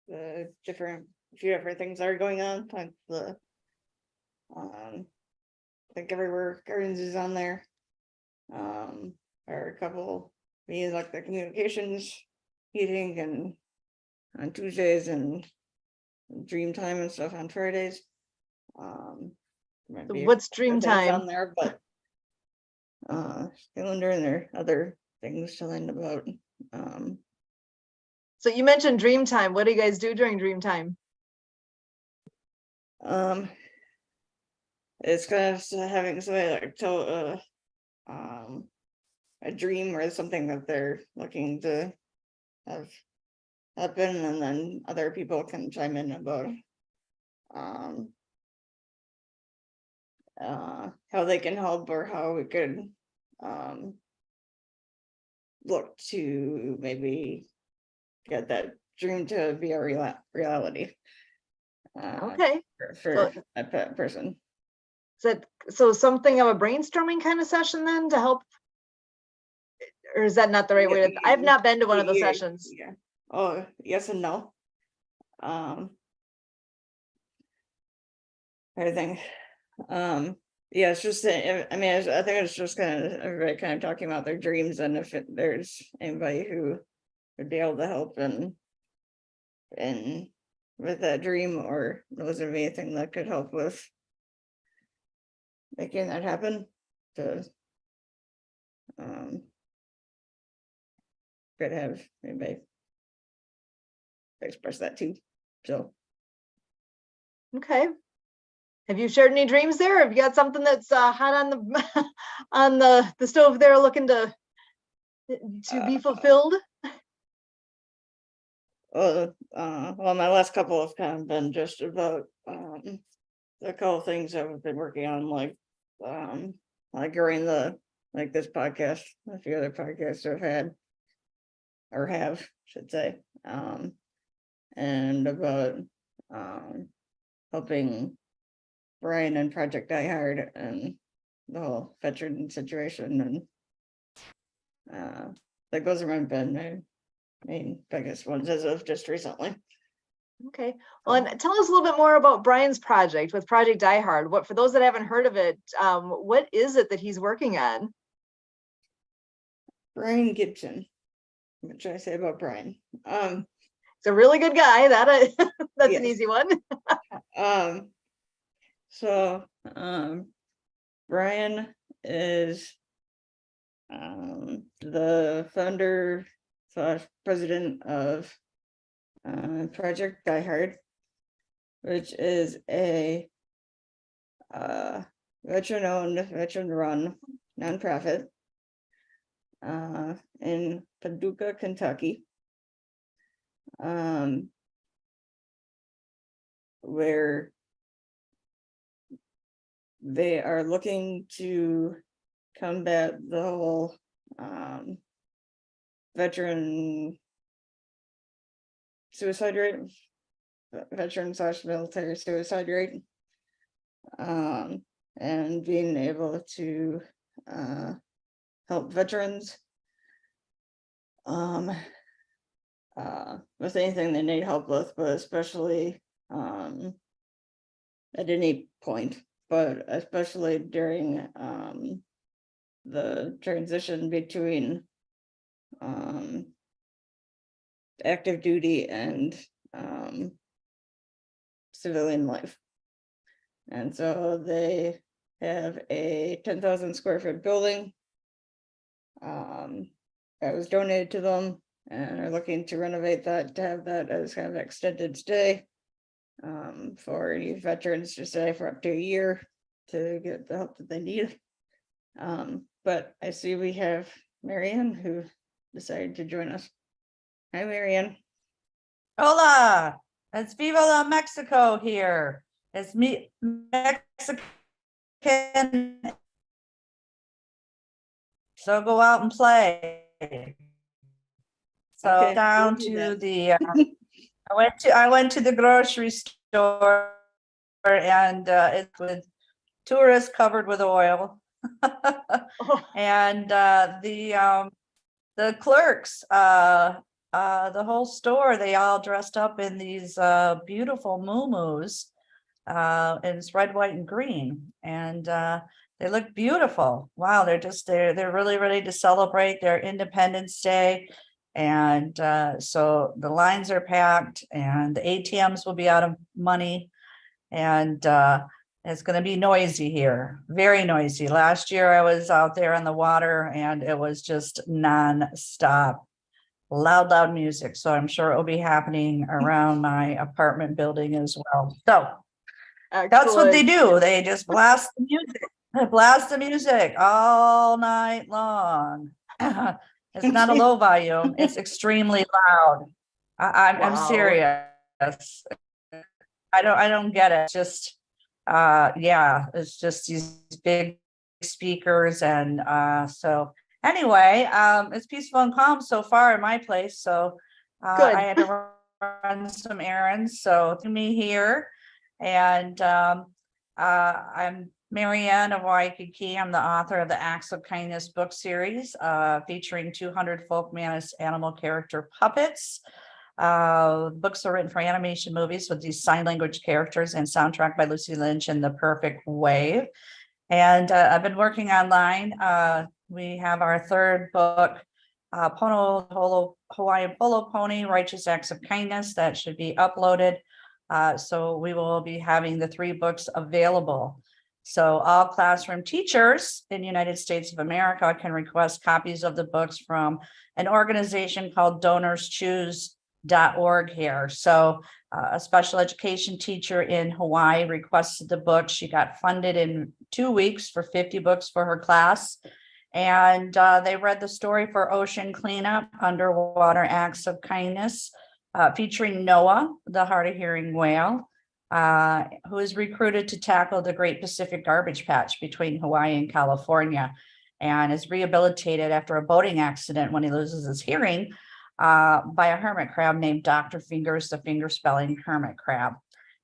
[SPEAKER 2] the few different things that are going on. Like I think Everywhere Gardens is on there. Or a couple meetings like the communications meeting and on Tuesdays and dream time and stuff on Fridays.
[SPEAKER 3] What's dream time
[SPEAKER 2] on there, but calendar and there are other things to learn about.
[SPEAKER 3] So you mentioned dream time. What do you guys do during dream time?
[SPEAKER 2] It's kind of having somebody like tell a dream or something that they're looking to have happen, and then other people can chime in about how they can help or how we could look to maybe get that dream to be a reality.
[SPEAKER 3] Okay.
[SPEAKER 2] For that person.
[SPEAKER 3] So something of a brainstorming kind of session then to help, or is that not the right way to? I've not been to one of those sessions.
[SPEAKER 2] Yeah. Oh, yes and no. I think. Yeah, it's just I think it's just kind of everybody kind of talking about their dreams, and if there's anybody who would be able to help and with that dream, or knows of anything that could help with making that happen, to could have anybody express that too. So
[SPEAKER 3] Okay. Have you shared any dreams there? Have you got something that's hot on the on the stove there looking to be fulfilled?
[SPEAKER 2] Well, my last couple have kind of been just about a couple of things I've been working on, like during this podcast, a few other podcasts I've had or have, should say, and about helping Brian and Project Die Hard and the whole veteran situation, and those have been my main biggest ones as of just recently.
[SPEAKER 3] Okay. Well, and tell us a little bit more about Brian's project with Project Die Hard. What, for those that haven't heard of it, what is it that he's working on?
[SPEAKER 2] Brian Gibson what should I say about Brian?
[SPEAKER 3] He's a really good guy. That's an
[SPEAKER 2] Yes.
[SPEAKER 3] easy one.
[SPEAKER 2] So, Brian is the founder / president of Project Die Hard, which is a veteran-owned, veteran-run nonprofit in Paducah, Kentucky, where they are looking to combat the whole veteran suicide rate, veteran / military suicide rate, and being able to help veterans with anything they need help with, but especially at any point, but especially during the transition between active duty and civilian life. And so they have a 10,000 square foot building that was donated to them, and are looking to renovate that to have that as kind of extended stay for any veterans to stay for up to a year to get the help that they need. But I see we have Marianne who decided to join us. Hi, Marianne.
[SPEAKER 4] Hola, it's Viva la Mexico here. It's me, Mexican. So go out and play. So
[SPEAKER 2] Okay,
[SPEAKER 4] down
[SPEAKER 2] we'll do
[SPEAKER 4] to
[SPEAKER 2] that.
[SPEAKER 4] the, I went to the grocery store and it's with tourists covered with oil. And the clerks, the whole store, they all dressed up in these beautiful muumuus. And it's red, white, and green, and they look beautiful. Wow, they're really ready to celebrate their Independence Day. And so the lines are packed, and the ATMs will be out of money, and it's going to be noisy here, very noisy. Last year I was out there on the water, and it was just non-stop. Loud music. So I'm sure it will be happening around my apartment building as well. So that's what they do. They just blast the music. They blast the music all night long. It's not a low volume. It's extremely loud. I'm
[SPEAKER 3] Wow.
[SPEAKER 4] serious. I don't get it. Just yeah, it's just these big speakers, and so anyway, it's peaceful and calm so far in my place. So I had to run some errands. So to me here, and I'm Marianne of Waikiki. I'm the author of the Acts of Kindness book series, featuring 200 folk Manus animal character puppets. Books are written for animation movies with these sign language characters, and soundtrack by Lucy Lynch and The Perfect Wave. And I've been working online. We have our third book, Hawaiian Polo Pony, Righteous Acts of Kindness, that should be uploaded. So we will be having the 3 books available. So all classroom teachers in the United States of America can request copies of the books from an organization called DonorsChoose.org here. So a special education teacher in Hawaii requested the book. She got funded in 2 weeks for 50 books for her class. And they read the story for Ocean Cleanup, Underwater Acts of Kindness, featuring Noah, the hard of hearing whale, who is recruited to tackle the Great Pacific Garbage Patch between Hawaii and California, and is rehabilitated after a boating accident when he loses his hearing by a hermit crab named Dr. Fingers, the finger spelling hermit crab.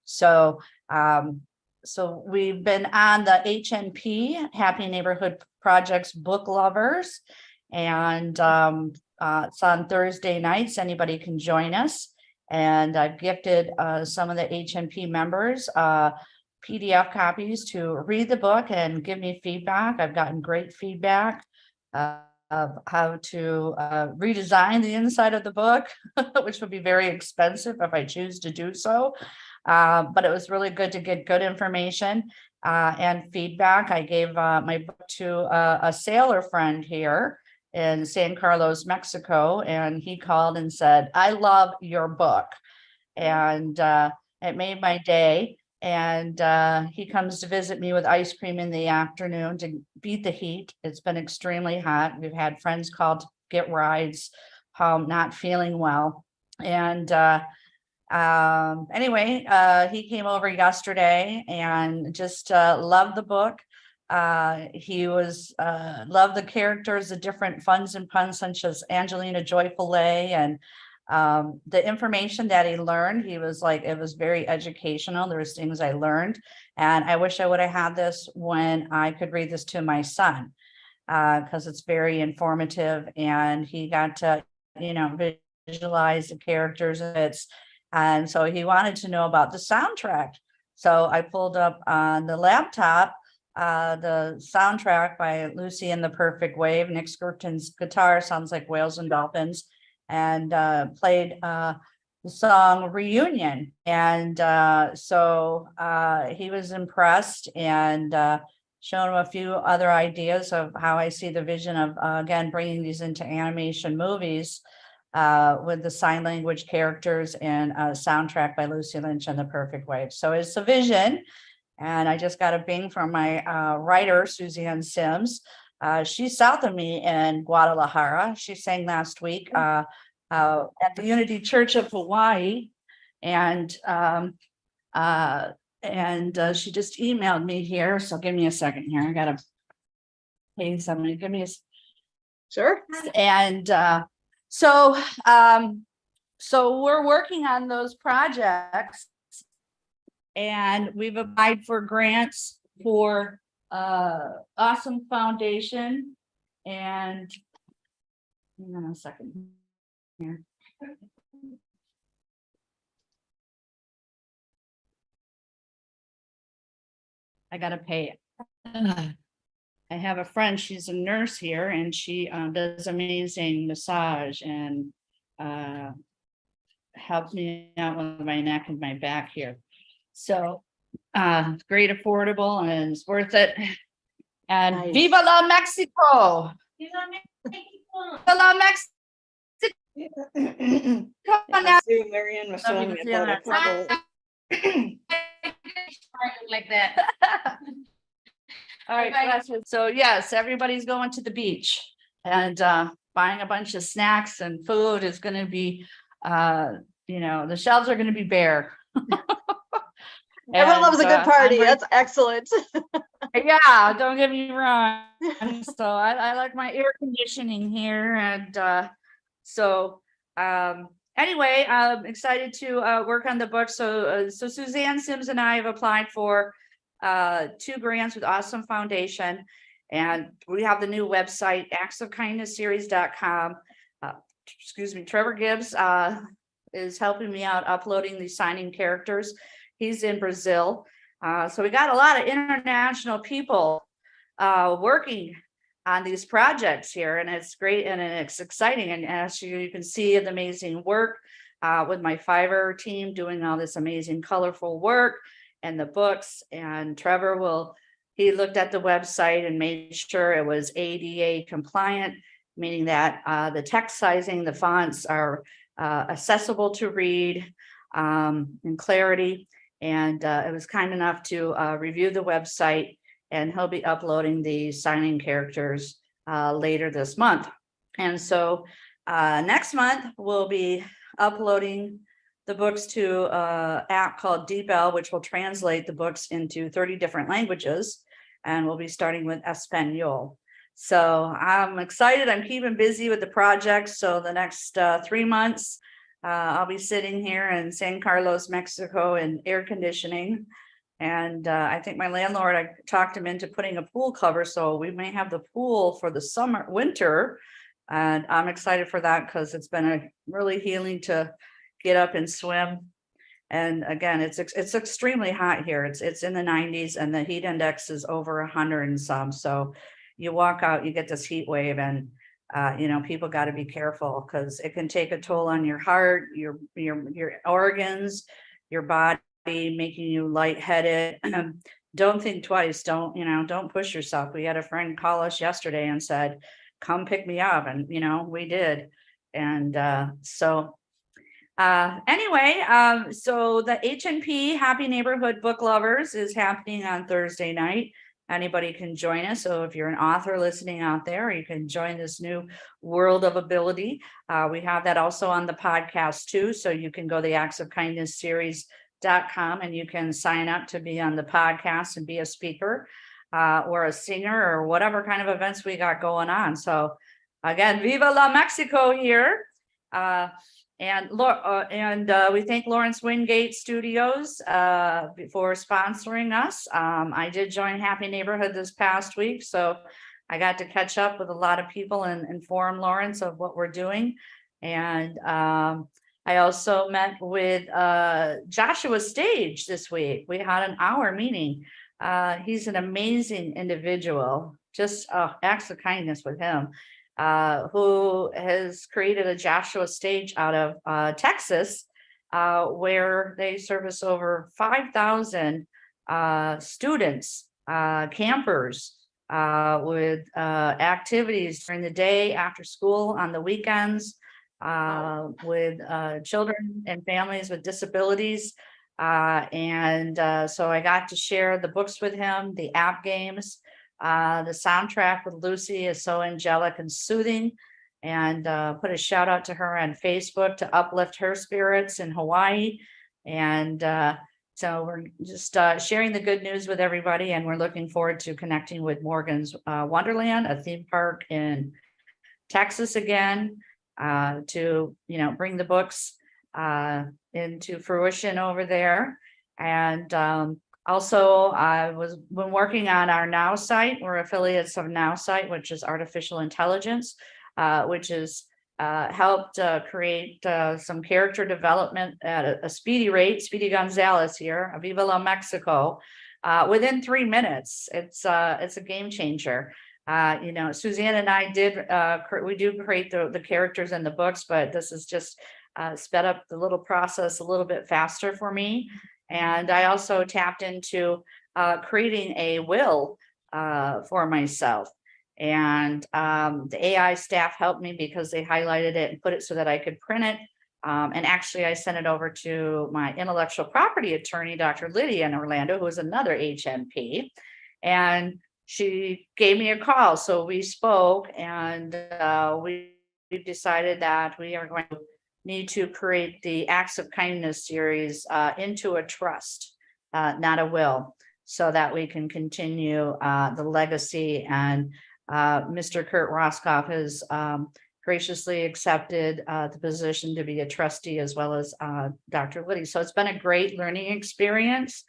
[SPEAKER 4] So, so we've been on the HNP, Happy Neighborhood Project's Book Lovers, and it's on Thursday nights. Anybody can join us. And I've gifted some of the HNP members PDF copies to read the book and give me feedback. I've gotten great feedback. of how to redesign the inside of the book, which would be very expensive if I choose to do so. But it was really good to get good information and feedback. I gave my book to a sailor friend here in San Carlos, Mexico, and he called and said, "I love your book." And it made my day. And he comes to visit me with ice cream in the afternoon to beat the heat. It's been extremely hot. We've had friends call to get rides home, not feeling well. And anyway, he came over yesterday and just loved the book. He was loved the characters, the different funs and puns, such as Angelina Joyful and the information that he learned. He was like, it was very educational. There was things I learned, and I wish I would have had this when I could read this to my son, because it's very informative, and he got to, visualize the characters. And so he wanted to know about the soundtrack. So I pulled up on the laptop the soundtrack by Lucy and the Perfect Wave. Nick Skirton's guitar sounds like Whales and Dolphins, and played the song Reunion. And so he was impressed, and shown him a few other ideas of how I see the vision of, again, bringing these into animation movies with the sign language characters and a soundtrack by Lucy Lynch and the Perfect Wave. So it's a vision. And I just got a bing from my writer, Suzanne Sims. She's south of me in Guadalajara. She sang last week at the Unity Church of Hawaii. And she just emailed me here. So give me a second here. I got to pay somebody. Give me a
[SPEAKER 3] Sure.
[SPEAKER 4] And so we're working on those projects, and we've applied for grants for Awesome Foundation. And hang on a second here. I gotta pay it. I have a friend, she's a nurse here, and she does amazing massage and helps me out with my neck and my back here. So great, affordable, and it's worth it. And
[SPEAKER 3] Nice.
[SPEAKER 4] Viva la Mexico! Viva la Mexico! Come on now.
[SPEAKER 2] Marianne was telling me
[SPEAKER 4] Let me see
[SPEAKER 2] about a
[SPEAKER 4] that.
[SPEAKER 2] couple.
[SPEAKER 4] Like that. All right, gracias. So yes, everybody's going to the beach and buying a bunch of snacks and food. Is going to be, the shelves are going to be bare.
[SPEAKER 3] Everyone loves a good party. That's excellent.
[SPEAKER 4] Yeah, don't get me wrong. So I like my air conditioning here, and anyway, I'm excited to work on the book. So Suzanne Sims and I have applied for 2 grants with Awesome Foundation, and we have the new website, actsofkindnessseries.com. Trevor Gibbs is helping me out uploading these signing characters. He's in Brazil. So we got a lot of international people working on these projects here, and it's great and it's exciting. And as you can see, the amazing work with my Fiverr team doing all this amazing colorful work and the books. And Trevor he looked at the website and made sure it was ADA compliant, meaning that the text sizing, the fonts are accessible to read in clarity. And it was kind enough to review the website, and he'll be uploading the signing characters later this month. And so next month, we'll be uploading the books to an app called DeepL, which will translate the books into 30 different languages. And we'll be starting with Espanol. So I'm excited. I'm keeping busy with the project. So the next 3 months, I'll be sitting here in San Carlos, Mexico, in air conditioning. And I think my landlord, I talked him into putting a pool cover, so we may have the pool for the winter. And I'm excited for that, because it's been really healing to get up and swim. And again, it's extremely hot here. It's in the 90s, and the heat index is over 100 and some. So you walk out, you get this heat wave, and people got to be careful because it can take a toll on your heart, your organs, your body, making you lightheaded. Don't think twice. Don't push yourself. We had a friend call us yesterday and said, come pick me up. And, we did. And anyway, so the HNP Happy Neighborhood Book Lovers is happening on Thursday night. Anybody can join us. So if you're an author listening out there, you can join this new world of ability. We have that also on the podcast too. So you can go to the Acts of Kindness series.com and you can sign up to be on the podcast and be a speaker or a singer or whatever kind of events we got going on. So again, Viva la Mexico here. And we thank Lawrence Wingate Studios for sponsoring us. I did join Happy Neighborhood this past week, so I got to catch up with a lot of people and inform Lawrence of what we're doing. And I also met with Joshua Stage this week. We had an hour meeting. He's an amazing individual, just acts of kindness with him. Who has created a Joshua Stage out of Texas, where they service over 5,000 students, campers, with activities during the day, after school, on the weekends, with children and families with disabilities. So I got to share the books with him, the app games. The soundtrack with Lucy is so angelic and soothing, and put a shout out to her on Facebook to uplift her spirits in Hawaii. And so we're just sharing the good news with everybody, and we're looking forward to connecting with Morgan's Wonderland, a theme park in Texas again, to bring the books into fruition over there. And also, I been working on our Now site. We're affiliates of Now site, which is artificial intelligence, which has helped create some character development at a speedy rate. Speedy Gonzalez here, Viva la Mexico, within 3 minutes. It's a game changer. Suzanne and I we do create the characters in the books, but this is just sped up the little process a little bit faster for me. And I also tapped into creating a will for myself. And the AI staff helped me because they highlighted it and put it so that I could print it. And actually, I sent it over to my intellectual property attorney, Dr. Lydia in Orlando, who is another HNP. And she gave me a call. So we spoke, and we decided that we are going to need to create the Acts of Kindness series into a trust, not a will, so that we can continue the legacy. And Mr. Kurt Roskoff has graciously accepted the position to be a trustee, as well as Dr. Liddy. So it's been a great learning experience.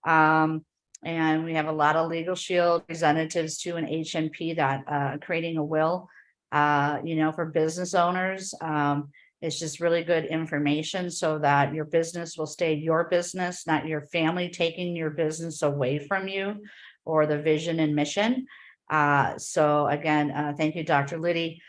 [SPEAKER 4] And we have a lot of Legal Shield representatives too in HNP that creating a will, for business owners. It's just really good information so that your business will stay your business, not your family taking your business away from you or the vision and mission. So again, thank you, Dr. Liddy,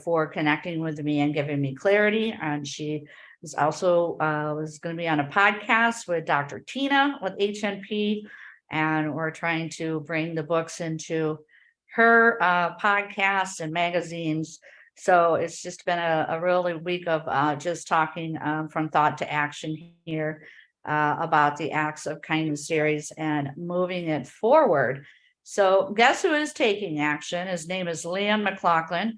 [SPEAKER 4] for connecting with me and giving me clarity. And she is also was going to be on a podcast with Dr. Tina with HNP. And we're trying to bring the books into her podcasts and magazines. So it's just been a really week of just talking from thought to action here about the Acts of Kindness series and moving it forward. So guess who is taking action? His name is Liam McLaughlin.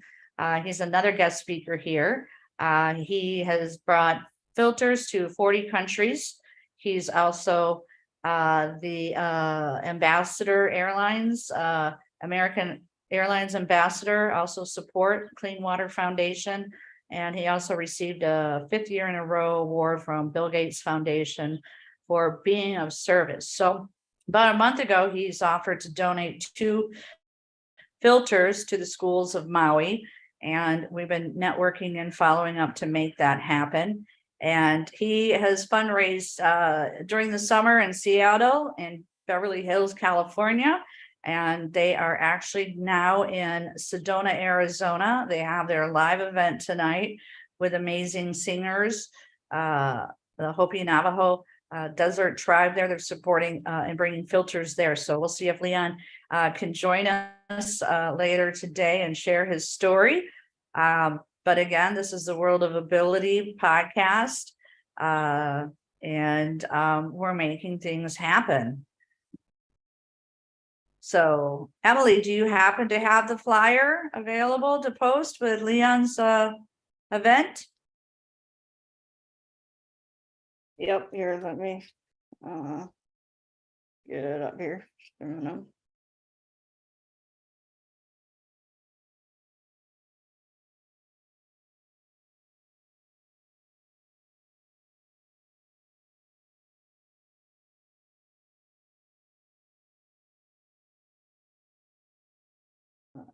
[SPEAKER 4] He's another guest speaker here. He has brought filters to 40 countries. He's also the Ambassador Airlines, American Airlines Ambassador, also support Clean Water Foundation. And he also received a 5th year in a row award from Bill Gates Foundation for being of service. So about a month ago, he's offered to donate 2 filters to the schools of Maui. And we've been networking and following up to make that happen. And he has fundraised during the summer in Seattle and Beverly Hills, California. and they are actually now in Sedona, Arizona. They have their live event tonight with amazing singers. The Hopi Navajo Desert Tribe there, they're supporting and bringing filters there. So we'll see if Leon can join us later today and share his story. But again, this is the World of Ability podcast, and we're making things happen. So, Emily, do you happen to have the flyer available to post with Leon's event?
[SPEAKER 2] Yep, here, let me get it up here. Just a minute.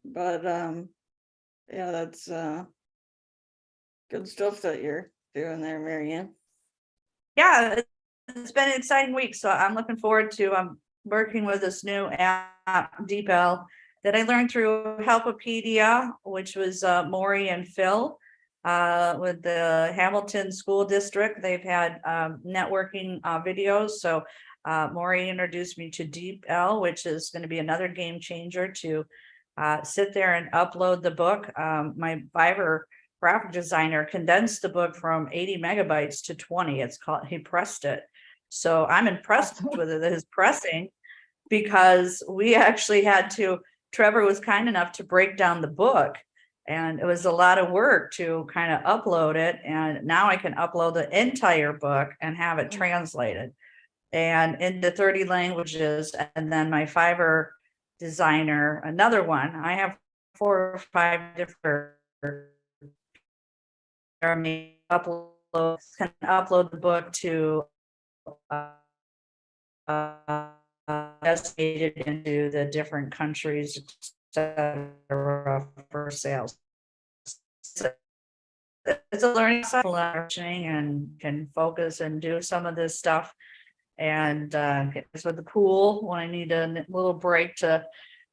[SPEAKER 2] But yeah, that's good stuff that you're doing there, Marianne.
[SPEAKER 4] Yeah, it's been an exciting week, so I'm looking forward to working with this new app, DeepL, that I learned through Helpopedia, which was Maury and Phil with the Hamilton School District. They've had networking videos, so Maury introduced me to DeepL, which is going to be another game changer to sit there and upload the book. My Fiverr graphic designer condensed the book from 80 megabytes to 20. It's called, he pressed it. So I'm impressed with his pressing, because we actually had to, Trevor was kind enough to break down the book, and it was a lot of work to kind of upload it. And now I can upload the entire book and have it translated and into 30 languages. And then my Fiverr designer, another one, I have 4 or 5 different can upload the book to estimated into the different countries, etc., for sales. So it's a learning cycle, and can focus and do some of this stuff, and get this with the pool when I need a little break to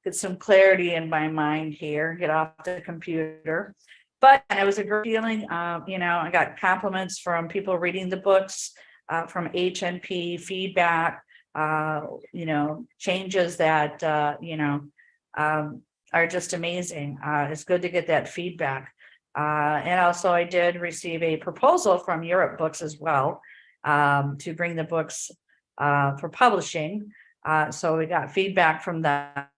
[SPEAKER 4] get some clarity in my mind here, get off the computer. But it was a great feeling. You know, I got compliments from people reading the books, from HNP feedback, you know, changes that, you know, are just amazing. It's good to get that feedback. And also I did receive a proposal from Europe Books as well, to bring the books for publishing. So we got feedback from that.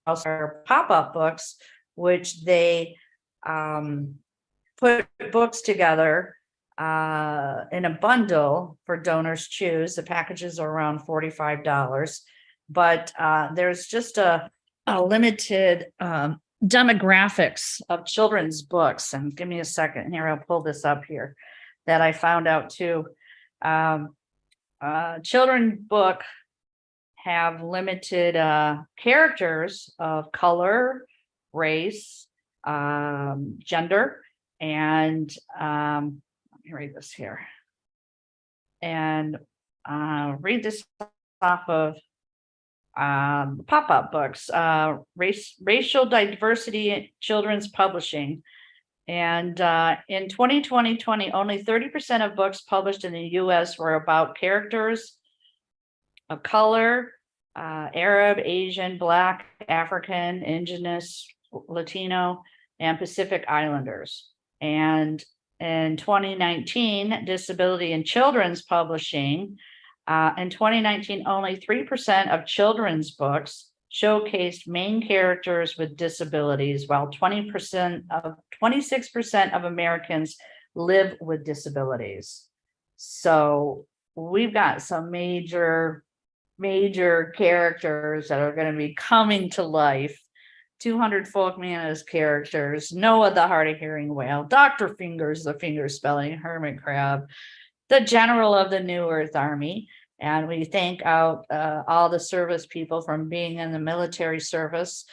[SPEAKER 4] Also our pop-up books, which they put books together in a bundle for donors choose. The packages are around $45, but there's just a limited demographics of children's books. And give me a second here, I'll pull this up here, that I found out too. Children's book have limited characters of color, race, gender, and let me read this here. And read this off of pop-up books, racial diversity in children's publishing. And in 2020, only 30% of books published in the US were about characters of color, Arab, Asian, Black, African, Indigenous, Latino, and Pacific Islanders. And in 2019, disability in children's publishing, in 2019, only 3% of children's books showcased main characters with disabilities, while 26% of Americans live with disabilities. So we've got some major characters that are going to be coming to life. 200 Folkman as characters, Noah the hard of hearing whale, Dr. Fingers the finger spelling hermit crab, the general of the New Earth Army. And we thank out all the service people from being in the military service,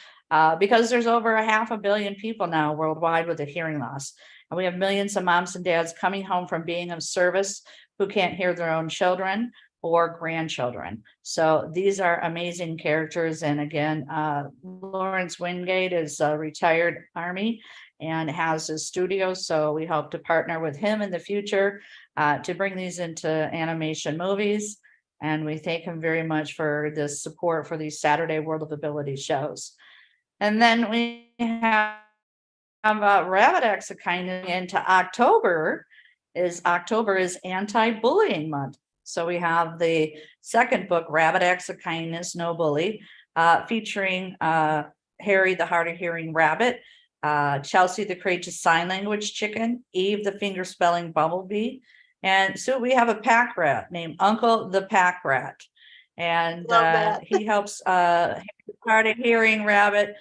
[SPEAKER 4] because there's over 500 million people now worldwide with a hearing loss. And we have millions of moms and dads coming home from being of service who can't hear their own children, or grandchildren. So these are amazing characters. And again, Lawrence Wingate is a retired Army and has a studio. So we hope to partner with him in the future to bring these into animation movies. And we thank him very much for the support for these Saturday World of Ability shows. And then we have Rabbit Acts of Kindness into October is anti-bullying month. So we have the second book, Rabbit Acts of Kindness, No Bully, featuring Harry, the hard of hearing rabbit, Chelsea, the courageous sign language chicken, Eve, the finger spelling bumblebee. And so we have a pack rat named Uncle the Pack Rat. And
[SPEAKER 3] Love that.
[SPEAKER 4] he helps hard of hearing rabbit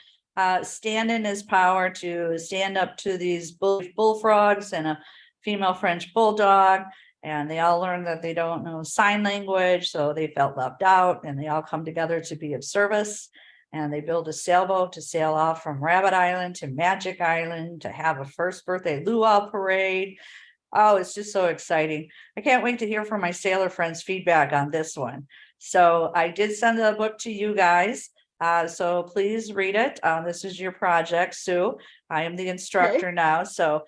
[SPEAKER 4] stand in his power to stand up to these bullfrogs and a female French bulldog. And they all learn that they don't know sign language, so they felt left out, and they all come together to be of service. And they build a sailboat to sail off from Rabbit Island to Magic Island to have a first birthday luau parade. Oh, it's just so exciting. I can't wait to hear from my sailor friends' feedback on this one. So I did send the book to you guys. So please read it. This is your project, Sue. I am the instructor now. So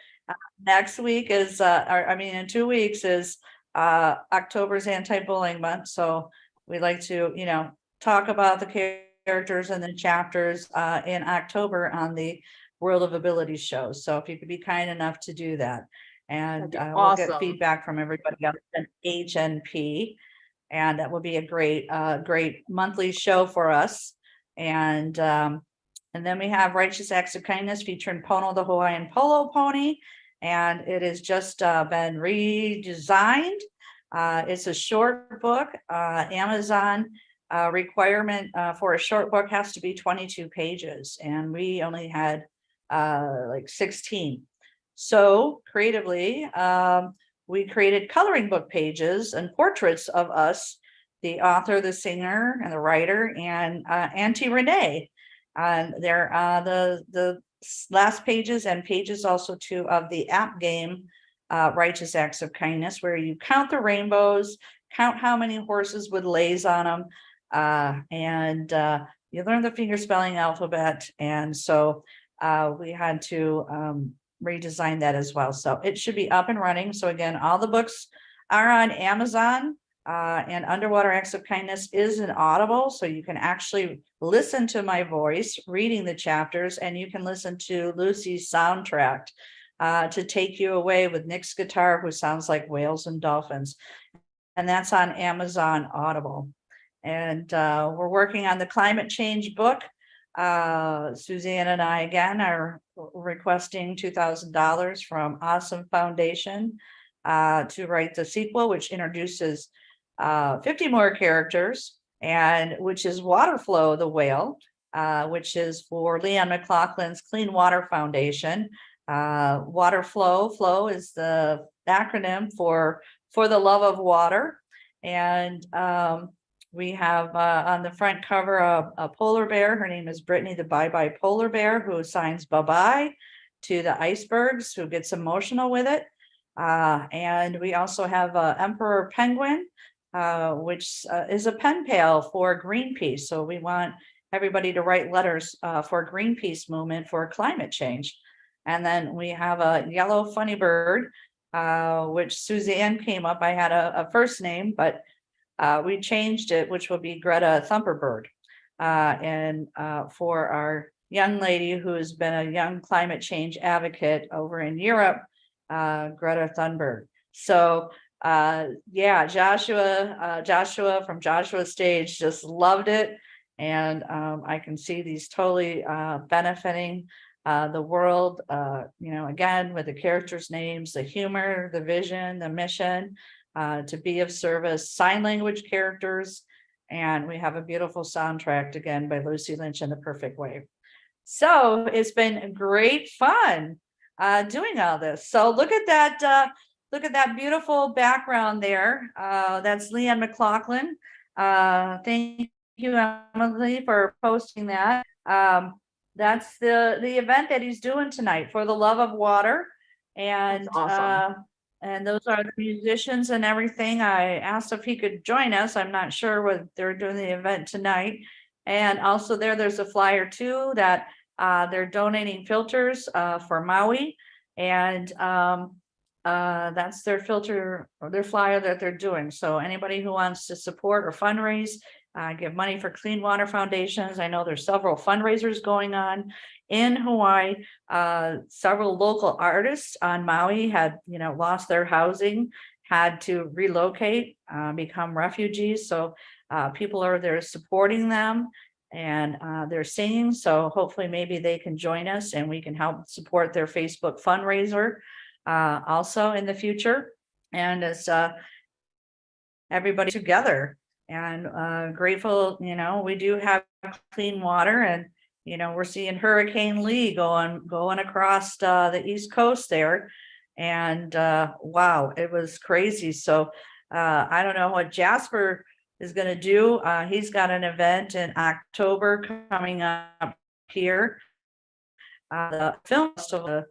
[SPEAKER 4] next week is, in 2 weeks is October's anti-bullying month. So we like to, talk about the characters and the chapters in October on the World of Ability shows. So if you could be kind enough to do that. And we'll get
[SPEAKER 3] awesome.
[SPEAKER 4] feedback from everybody else at HNP. And that will be a great monthly show for us. And then we have Righteous Acts of Kindness featuring Pono, the Hawaiian polo pony. And it has just been redesigned. It's a short book. Amazon requirement for a short book has to be 22 pages. And we only had like 16. So creatively, we created coloring book pages and portraits of us, the author, the singer, and the writer, and Auntie Renee. And they're the last pages and pages also too of the app game, Righteous Acts of Kindness, where you count the rainbows, count how many horses with lays on them, and you learn the finger spelling alphabet. And so we had to redesign that as well. So it should be up and running. So again, all the books are on Amazon. And Underwater Acts of Kindness is an Audible, so you can actually listen to my voice reading the chapters, and you can listen to Lucy's soundtrack to take you away with Nick's guitar, who sounds like whales and dolphins. And that's on Amazon Audible. And we're working on the climate change book. Suzanne and I again are requesting $2,000 from Awesome Foundation to write the sequel, which introduces 50 more characters, and which is Waterflow the whale, which is for Leon McLaughlin's Clean Water Foundation. Flow is the acronym for the love of water. And we have on the front cover a polar bear. Her name is Brittany the Bye-Bye Polar Bear, who signs bye-bye to the icebergs, who gets emotional with it. And we also have Emperor Penguin, which is a pen pal for Greenpeace. So we want everybody to write letters for Greenpeace movement for climate change. And then we have a yellow funny bird, which Suzanne came up. I had a first name, but we changed it, which will be Greta Thunberg. And for our young lady who has been a young climate change advocate over in Europe, Greta Thunberg. So Joshua from Joshua Stage just loved it. And I can see these totally benefiting the world, again, with the characters' names, the humor, the vision, the mission, to be of service, sign language characters. And we have a beautiful soundtrack again by Lucy Lynch in the Perfect Way. So it's been great fun doing all this. So look at that beautiful background there. That's Leon McLaughlin. Thank you, Emily, for posting that. That's the event that he's doing tonight, For the Love of Water. And
[SPEAKER 3] That's awesome.
[SPEAKER 4] And those are the musicians and everything. I asked if he could join us. I'm not sure what they're doing the event tonight. And also there's a flyer too that they're donating filters for Maui. And that's their filter or their flyer that they're doing. So anybody who wants to support or fundraise, give money for Clean Water Foundations. I know there's several fundraisers going on in Hawaii. Several local artists on Maui had, lost their housing, had to relocate, become refugees. So people are there supporting them, and they're singing. So hopefully maybe they can join us and we can help support their Facebook fundraiser also in the future. And it's everybody together, and grateful, we do have clean water, and we're seeing Hurricane Lee going across the East Coast there. And wow, it was crazy. So I don't know what Jasper is going to do. He's got an event in October coming up here. The film festival,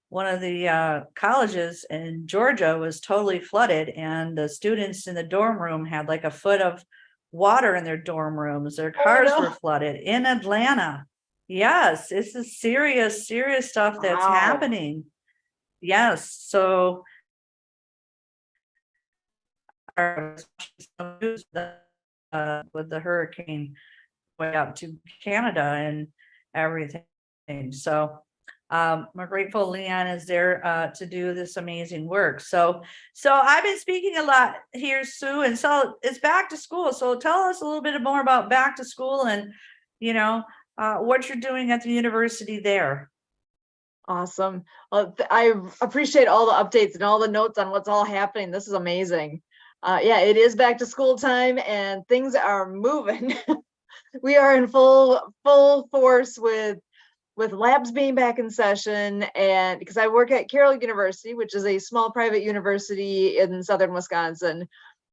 [SPEAKER 4] one of the colleges in Georgia was totally flooded, and the students in the dorm room had like a foot of water in their dorm rooms. Their cars were flooded in Atlanta. Yes, it's a serious stuff that's happening. Yes, so with the hurricane way up to Canada and everything. So we're grateful Leon is there to do this amazing work. So I've been speaking a lot here, Sue, and so it's back to school. So tell us a little bit more about back to school and what you're doing at the university there.
[SPEAKER 3] Awesome. Well, I appreciate all the updates and all the notes on what's all happening. This is amazing. Yeah, it is back to school time and things are moving. We are in full force with labs being back in session, and because I work at Carroll University, which is a small private university in southern Wisconsin,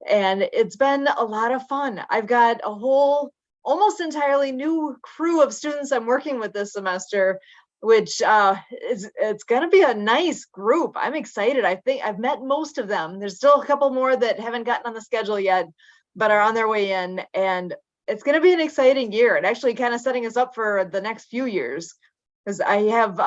[SPEAKER 3] and it's been a lot of fun. I've got a whole almost entirely new crew of students I'm working with this semester, which it's going to be a nice group. I'm excited. I think I've met most of them. There's still a couple more that haven't gotten on the schedule yet, but are on their way in, and it's going to be an exciting year, and actually kind of setting us up for the next few years. Because I have,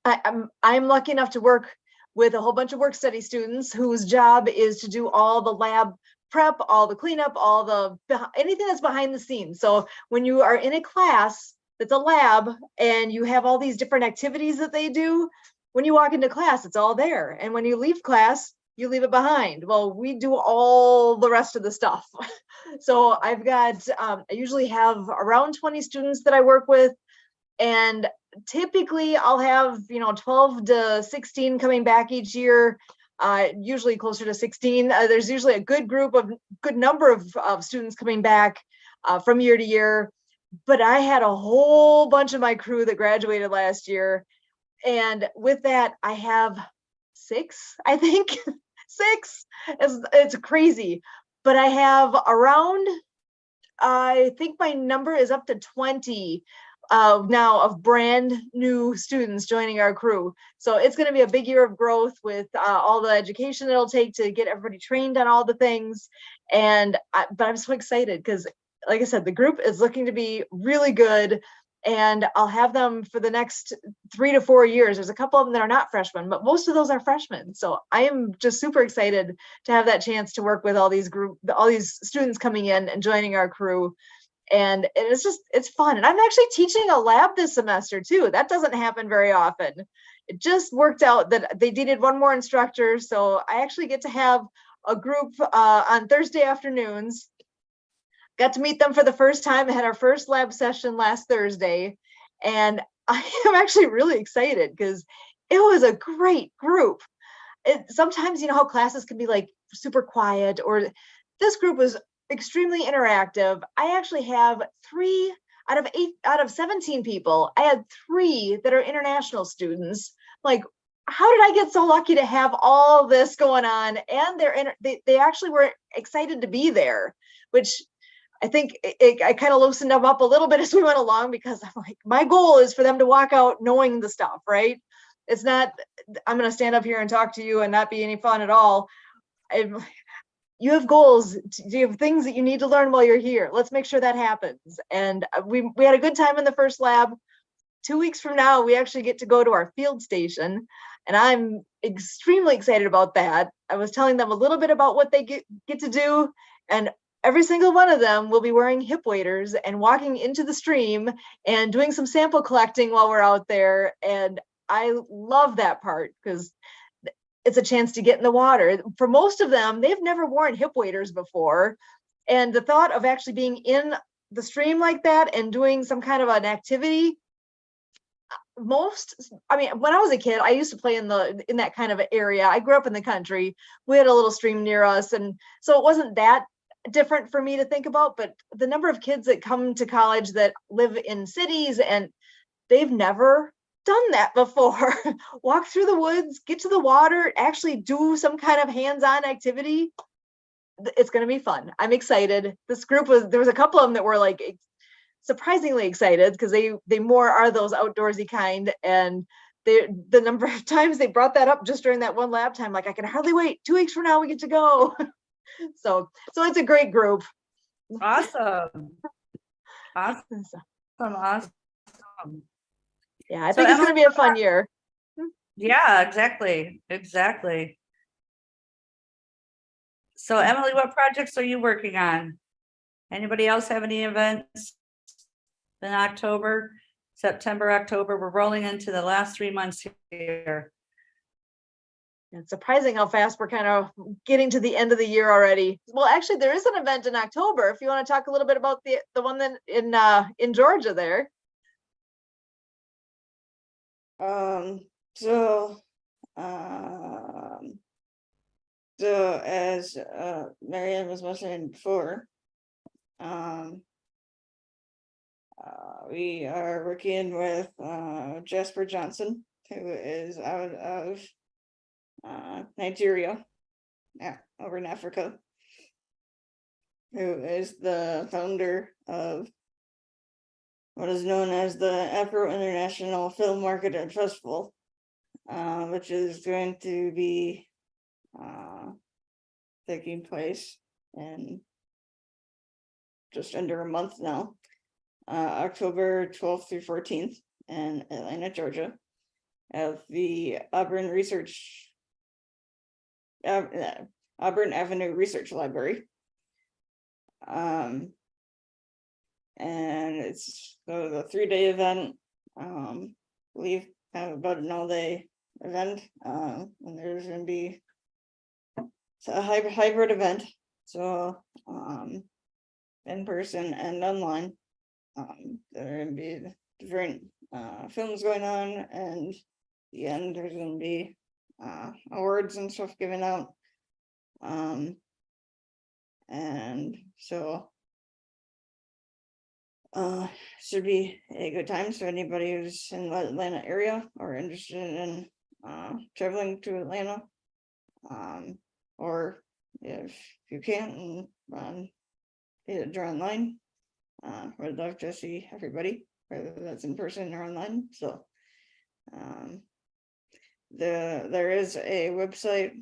[SPEAKER 3] I'm lucky enough to work with a whole bunch of work study students whose job is to do all the lab prep, all the cleanup, all the anything that's behind the scenes. So when you are in a class that's a lab and you have all these different activities that they do, when you walk into class, it's all there. And when you leave class, you leave it behind. Well, we do all the rest of the stuff. So I've got, I usually have around 20 students that I work with. And typically I'll have, 12 to 16 coming back each year, usually closer to 16. There's usually a good number of students coming back from year to year. But I had a whole bunch of my crew that graduated last year. And with that, I have 6, I think. 6. It's crazy. But I have around, I think my number is up to 20 now of brand new students joining our crew. So it's going to be a big year of growth with all the education it'll take to get everybody trained on all the things. But I'm so excited because, like I said, the group is looking to be really good, and I'll have them for the next 3 to 4 years. There's a couple of them that are not freshmen, but most of those are freshmen. So I am just super excited to have that chance to work with all these students coming in and joining our crew. And it's fun. And I'm actually teaching a lab this semester too. That doesn't happen very often. It just worked out that they needed one more instructor. So I actually get to have a group on Thursday afternoons. Got to meet them for the first time. I had our first lab session last Thursday. And I am actually really excited because it was a great group. Sometimes, how classes can be like super quiet, or this group was extremely interactive. I actually have 3 out of 17 people. I had 3 that are international students. Like, how did I get so lucky to have all this going on? And they actually were excited to be there, which I think I kind of loosened them up a little bit as we went along, because I'm like, my goal is for them to walk out knowing the stuff, right? It's not, I'm gonna stand up here and talk to you and not be any fun at all. You have goals, you have things that you need to learn while you're here. Let's make sure that happens. And we had a good time in the first lab. 2 weeks from now, we actually get to go to our field station, and I'm extremely excited about that. I was telling them a little bit about what they get to do, and every single one of them will be wearing hip waders and walking into the stream and doing some sample collecting while we're out there. And I love that part because it's a chance to get in the water. For most of them, they've never worn hip waders before. And the thought of actually being in the stream like that and doing some kind of an activity, I mean, when I was a kid, I used to play in that kind of area. I grew up in the country. We had a little stream near us. And so it wasn't that different for me to think about, but the number of kids that come to college that live in cities and they've never done that before. Walk through the woods, get to the water, actually do some kind of hands-on activity. It's going to be fun. I'm excited. This group there was a couple of them that were like surprisingly excited because they more are those outdoorsy kind, and the number of times they brought that up just during that one lab time, like I can hardly wait. 2 weeks from now we get to go. So it's a great group.
[SPEAKER 4] Awesome. Awesome. Awesome.
[SPEAKER 3] Yeah, I think it's going to be a fun year.
[SPEAKER 4] Yeah, exactly. Exactly. So Emily, what projects are you working on? Anybody else have any events in October, September, October? We're rolling into the last 3 months here.
[SPEAKER 3] It's surprising how fast we're kind of getting to the end of the year already. Well, actually, there is an event in October. If you want to talk a little bit about the one that in Georgia there.
[SPEAKER 2] So as Marianne was mentioning before, we are working with Jasper Johnson, who is out of Nigeria, over in Africa, who is the founder of what is known as the Afro International Film Market and Festival, which is going to be taking place in just under a month now, October 12th through 14th in Atlanta, Georgia, at the Auburn Avenue Research Library. And it's the 3-day event. We have about an all-day event, and there's going to be a hybrid event, so in person and online. There are going to be different films going on, and at the end there's going to be awards and stuff given out. And so should be a good time. So anybody who's in the Atlanta area or interested in traveling to Atlanta, or if you can't and either online, would love to see everybody, whether that's in person or online. So there is a website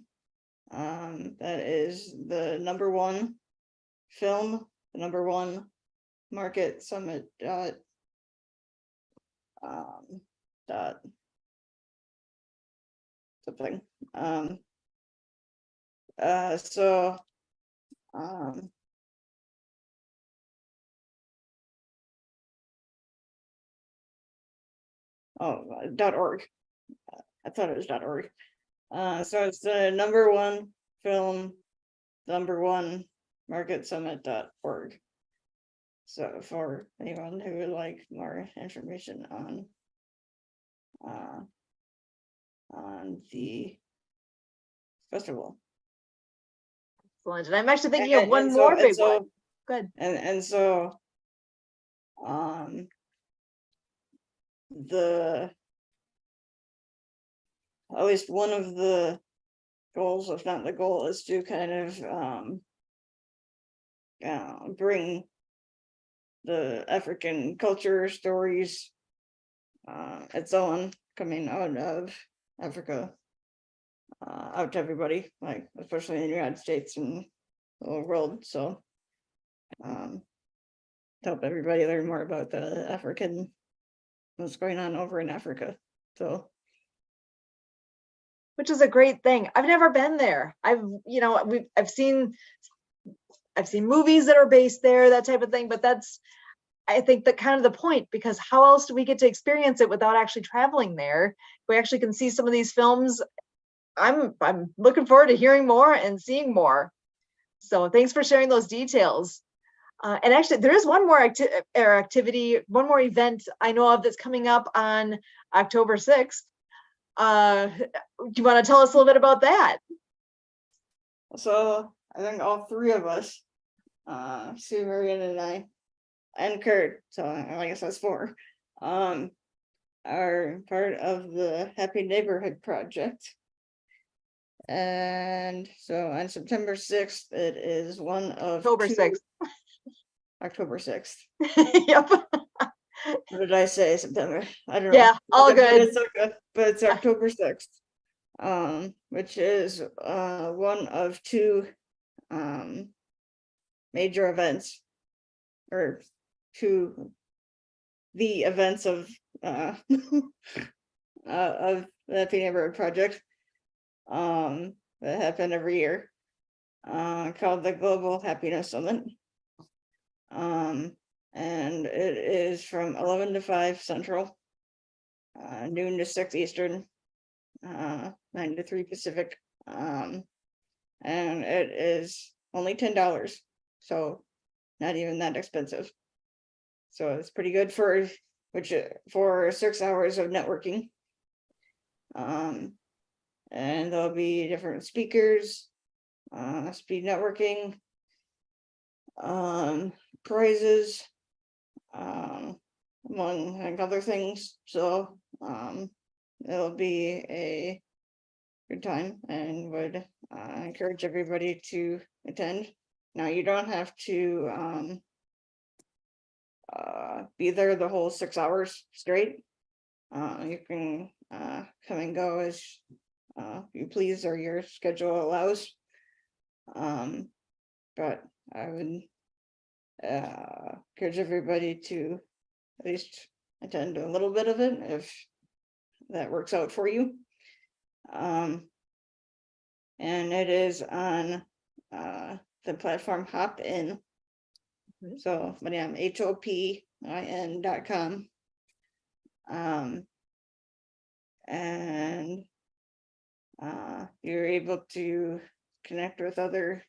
[SPEAKER 2] that is the #1 film, the #1 market summit dot something. .org. I thought it was .org. So it's the #1 film, #1 market summit.org. So for anyone who would like more information on the festival.
[SPEAKER 3] Excellent. And I'm actually thinking of one more big one. Good.
[SPEAKER 2] And so at least one of the goals, if not the goal, is to kind of bring the African culture stories, its own, coming out of Africa out to everybody, like especially in the United States and the whole world. So to help everybody learn more about the African, what's going on over in Africa. So
[SPEAKER 3] Which is a great thing. I've never been there. I've seen movies that are based there, that type of thing, but that's, I think, that kind of the point, because how else do we get to experience it without actually traveling there? We actually can see some of these films. I'm looking forward to hearing more and seeing more. So thanks for sharing those details. And actually, there is one more activity, one more event I know of that's coming up on October 6th. Do you want to tell us a little bit about that?
[SPEAKER 2] So I think all three of us, Sue, Marion, and I, and Kurt, so I guess that's four, are part of the Happy Neighborhood Project. And so on September 6th, it is one of
[SPEAKER 3] October
[SPEAKER 2] two-
[SPEAKER 3] 6th.
[SPEAKER 2] October 6th.
[SPEAKER 3] Yep.
[SPEAKER 2] What did I say? September? I don't know.
[SPEAKER 3] Yeah, all
[SPEAKER 2] But
[SPEAKER 3] good.
[SPEAKER 2] it's okay, but it's October 6th, which is one of two major events, or two the events of of the Happy Neighborhood Project that happen every year, called the Global Happiness Summit. And it is from 11 to 5 Central, noon to 6 Eastern, 9 to 3 Pacific. And it is only $10, so not even that expensive. So it's pretty good for 6 hours of networking. And there'll be different speakers, speed networking, prizes, among like other things. So it'll be a good time, and would encourage everybody to attend. Now, you don't have to be there the whole 6 hours straight. You can come and go as you please, or your schedule allows. But I would encourage everybody to at least attend a little bit of it if that works out for you. And it is on the platform Hopin. So, but yeah, HOPIN.com. And you're able to connect with other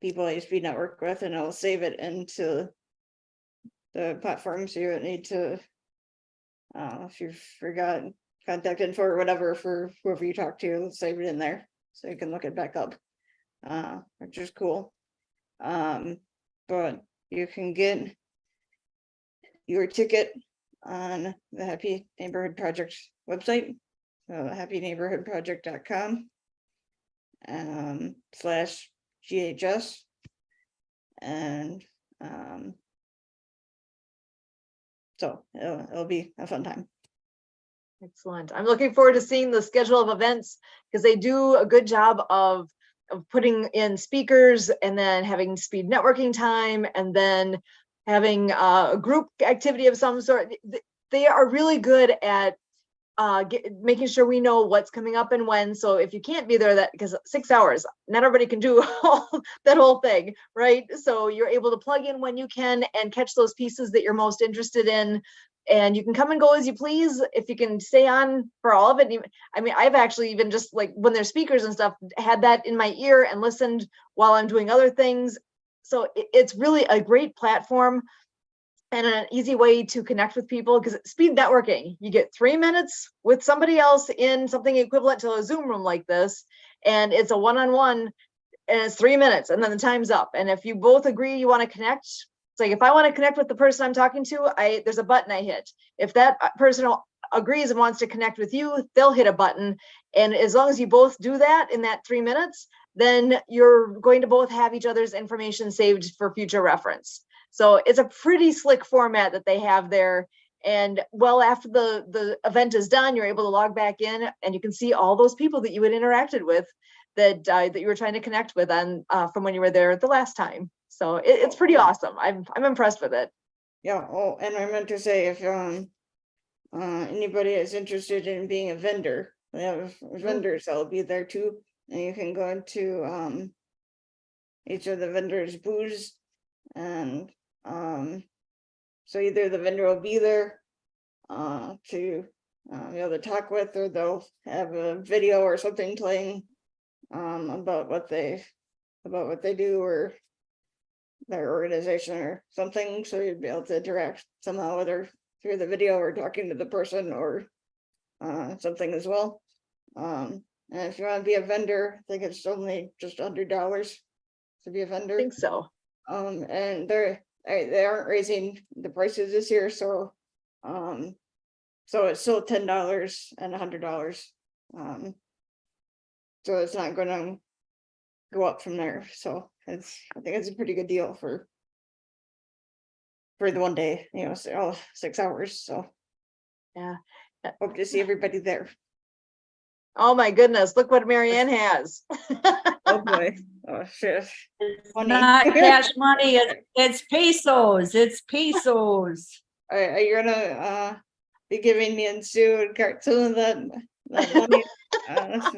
[SPEAKER 2] people that you speed network with, and it'll save it into the platform, so you don't need to, if you forgot contact info or whatever for whoever you talk to, save it in there so you can look it back up, which is cool. But you can get your ticket on the Happy Neighborhood Project website, so happyneighborhoodproject.com /GHS, and so it'll be a fun time.
[SPEAKER 3] Excellent. I'm looking forward to seeing the schedule of events, because they do a good job of putting in speakers, and then having speed networking time, and then having a group activity of some sort. They are really good at making sure we know what's coming up and when. So if you can't be there, that, because 6 hours, not everybody can do that whole thing, right? So you're able to plug in when you can and catch those pieces that you're most interested in, and you can come and go as you please. If you can stay on for all of it. I mean, I've actually even just like when there's speakers and stuff, had that in my ear and listened while I'm doing other things. So it's really a great platform and an easy way to connect with people, because speed networking, you get 3 minutes with somebody else in something equivalent to a Zoom room like this, and it's a one-on-one, and it's 3 minutes, and then the time's up. And if you both agree you want to connect, it's like, if I want to connect with the person I'm talking to, there's a button I hit. If that person agrees and wants to connect with you, they'll hit a button. And as long as you both do that in that 3 minutes, then you're going to both have each other's information saved for future reference. So it's a pretty slick format that they have there. And well, after the event is done, you're able to log back in and you can see all those people that you had interacted with that you were trying to connect with on from when you were there the last time. So it's pretty awesome. I'm impressed with it.
[SPEAKER 2] Yeah, oh, and I meant to say, if anybody is interested in being a vendor, we have vendors that'll be there too. And you can go into each of the vendors' booths, and so either the vendor will be there to be able to talk with, or they'll have a video or something playing about what they do, or their organization or something, so you'd be able to interact somehow, whether through the video or talking to the person or something as well. And if you want to be a vendor, I think it's only just $100 to be a
[SPEAKER 3] I
[SPEAKER 2] vendor.
[SPEAKER 3] think so.
[SPEAKER 2] And they aren't raising the prices this year, so so it's still $10 and $100. So it's not gonna go up from there. So I think it's a pretty good deal for the one day, 6 hours. So
[SPEAKER 3] Yeah.
[SPEAKER 2] hope to see everybody there.
[SPEAKER 3] Oh my goodness, look what Marianne has.
[SPEAKER 2] Oh boy. Oh shit.
[SPEAKER 4] It's
[SPEAKER 2] Money.
[SPEAKER 4] not cash money, it's pesos, it's pesos.
[SPEAKER 2] Are you gonna be giving me and Sue and Kurt some of that money,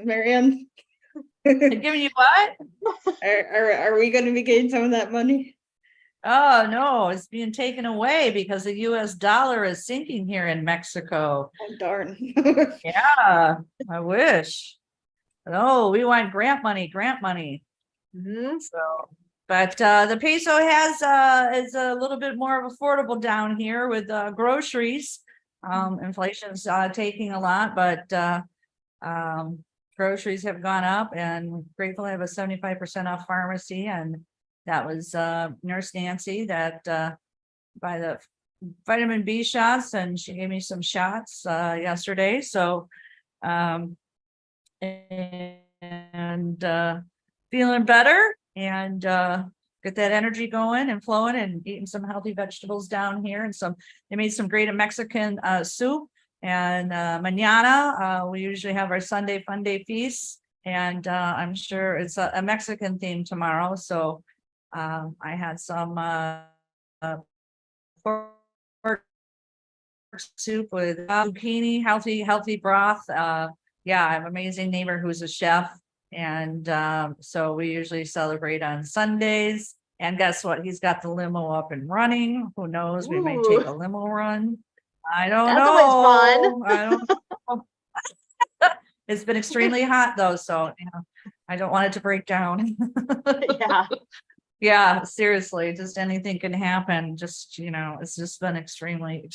[SPEAKER 2] Marianne?
[SPEAKER 4] They're giving you what?
[SPEAKER 2] Are we gonna be getting some of that money?
[SPEAKER 4] Oh, no, it's being taken away because the US dollar is sinking here in Mexico.
[SPEAKER 2] Oh darn.
[SPEAKER 4] Yeah, I wish. No, we want grant money, grant money.
[SPEAKER 3] Mhm.
[SPEAKER 4] So, but the peso is a little bit more affordable down here with groceries. Inflation's taking a lot, but groceries have gone up, and grateful I have a 75% off pharmacy, and that was Nurse Nancy that by the vitamin B shots, and she gave me some shots yesterday. So and feeling better, and get that energy going and flowing, and eating some healthy vegetables down here, and they made some great Mexican soup. And mañana we usually have our Sunday fun day feast, and I'm sure it's a Mexican theme tomorrow. So I had some pork soup with zucchini, healthy broth. Yeah, I have an amazing neighbor who's a chef, and so we usually celebrate on Sundays. And guess what? He's got the limo up and running. Who knows? We may take a limo run. I don't
[SPEAKER 3] That's
[SPEAKER 4] know.
[SPEAKER 3] always fun.
[SPEAKER 4] I don't know. It's been extremely hot though, so I don't want it to break down.
[SPEAKER 3] Yeah.
[SPEAKER 4] Yeah, seriously, just anything can happen. Just, it's just been extremely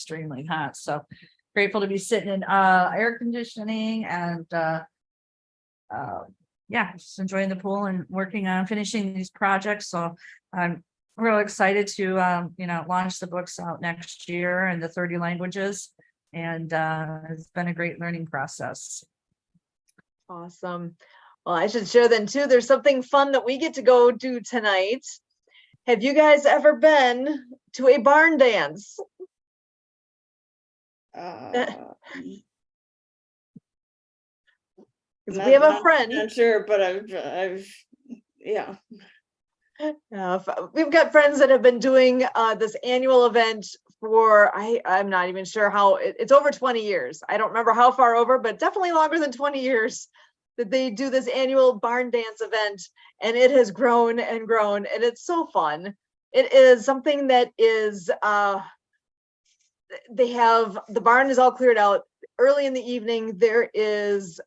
[SPEAKER 4] hot. So grateful to be sitting in air conditioning, and yeah, just enjoying the pool and working on finishing these projects. So I'm real excited to launch the books out next year in the 30 languages. And it's been a great learning process.
[SPEAKER 3] Awesome. Well, I should share then too. There's something fun that we get to go do tonight. Have you guys ever been to a barn dance? We have a friend.
[SPEAKER 2] Not sure, but yeah.
[SPEAKER 3] We've got friends that have been doing this annual event for, I'm not even sure how, it's over 20 years. I don't remember how far over, but definitely longer than 20 years that they do this annual barn dance event, and it has grown and grown, and it's so fun. It is something that is, the barn is all cleared out. Early in the evening, there is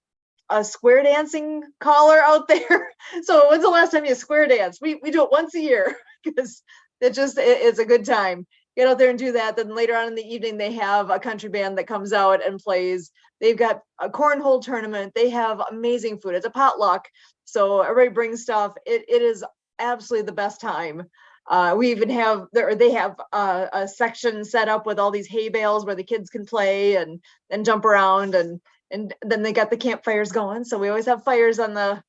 [SPEAKER 3] a square dancing caller out there. So when's the last time you square dance? We do it once a year because it's a good time. Get out there and do that. Then later on in the evening, they have a country band that comes out and plays. They've got a cornhole tournament. They have amazing food. It's a potluck. So everybody brings stuff. It is absolutely the best time. We even have they have a section set up with all these hay bales where the kids can play and jump around, and And then they got the campfires going. So we always have fires on the,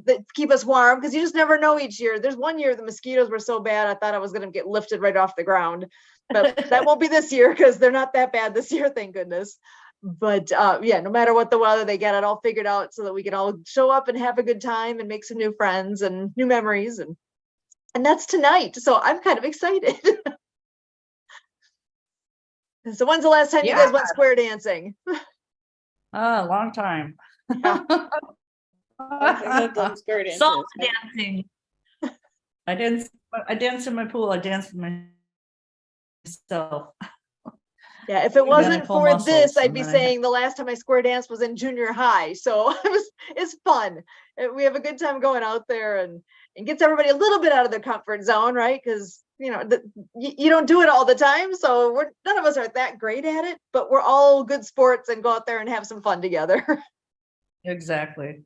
[SPEAKER 3] that keep us warm because you just never know each year. There's one year the mosquitoes were so bad, I thought I was going to get lifted right off the ground. But that won't be this year because they're not that bad this year, thank goodness. But yeah, no matter what the weather, they got it all figured out so that we can all show up and have a good time and make some new friends and new memories. And that's tonight. So I'm kind of excited. So when's the last time you guys went square dancing?
[SPEAKER 4] A long time.
[SPEAKER 3] Yeah.
[SPEAKER 2] I've done square dances.
[SPEAKER 4] Salt dancing. I danced in my pool. I danced with myself.
[SPEAKER 3] Yeah, if it wasn't
[SPEAKER 4] pull
[SPEAKER 3] for
[SPEAKER 4] muscles
[SPEAKER 3] this, I'd
[SPEAKER 4] and
[SPEAKER 3] be
[SPEAKER 4] then I
[SPEAKER 3] saying the last time I square danced was in junior high. So it's fun. We have a good time going out there and gets everybody a little bit out of their comfort zone, right? Because you know you don't do it all the time, so none of us are that great at it, but we're all good sports and go out there and have some fun together.
[SPEAKER 4] Exactly.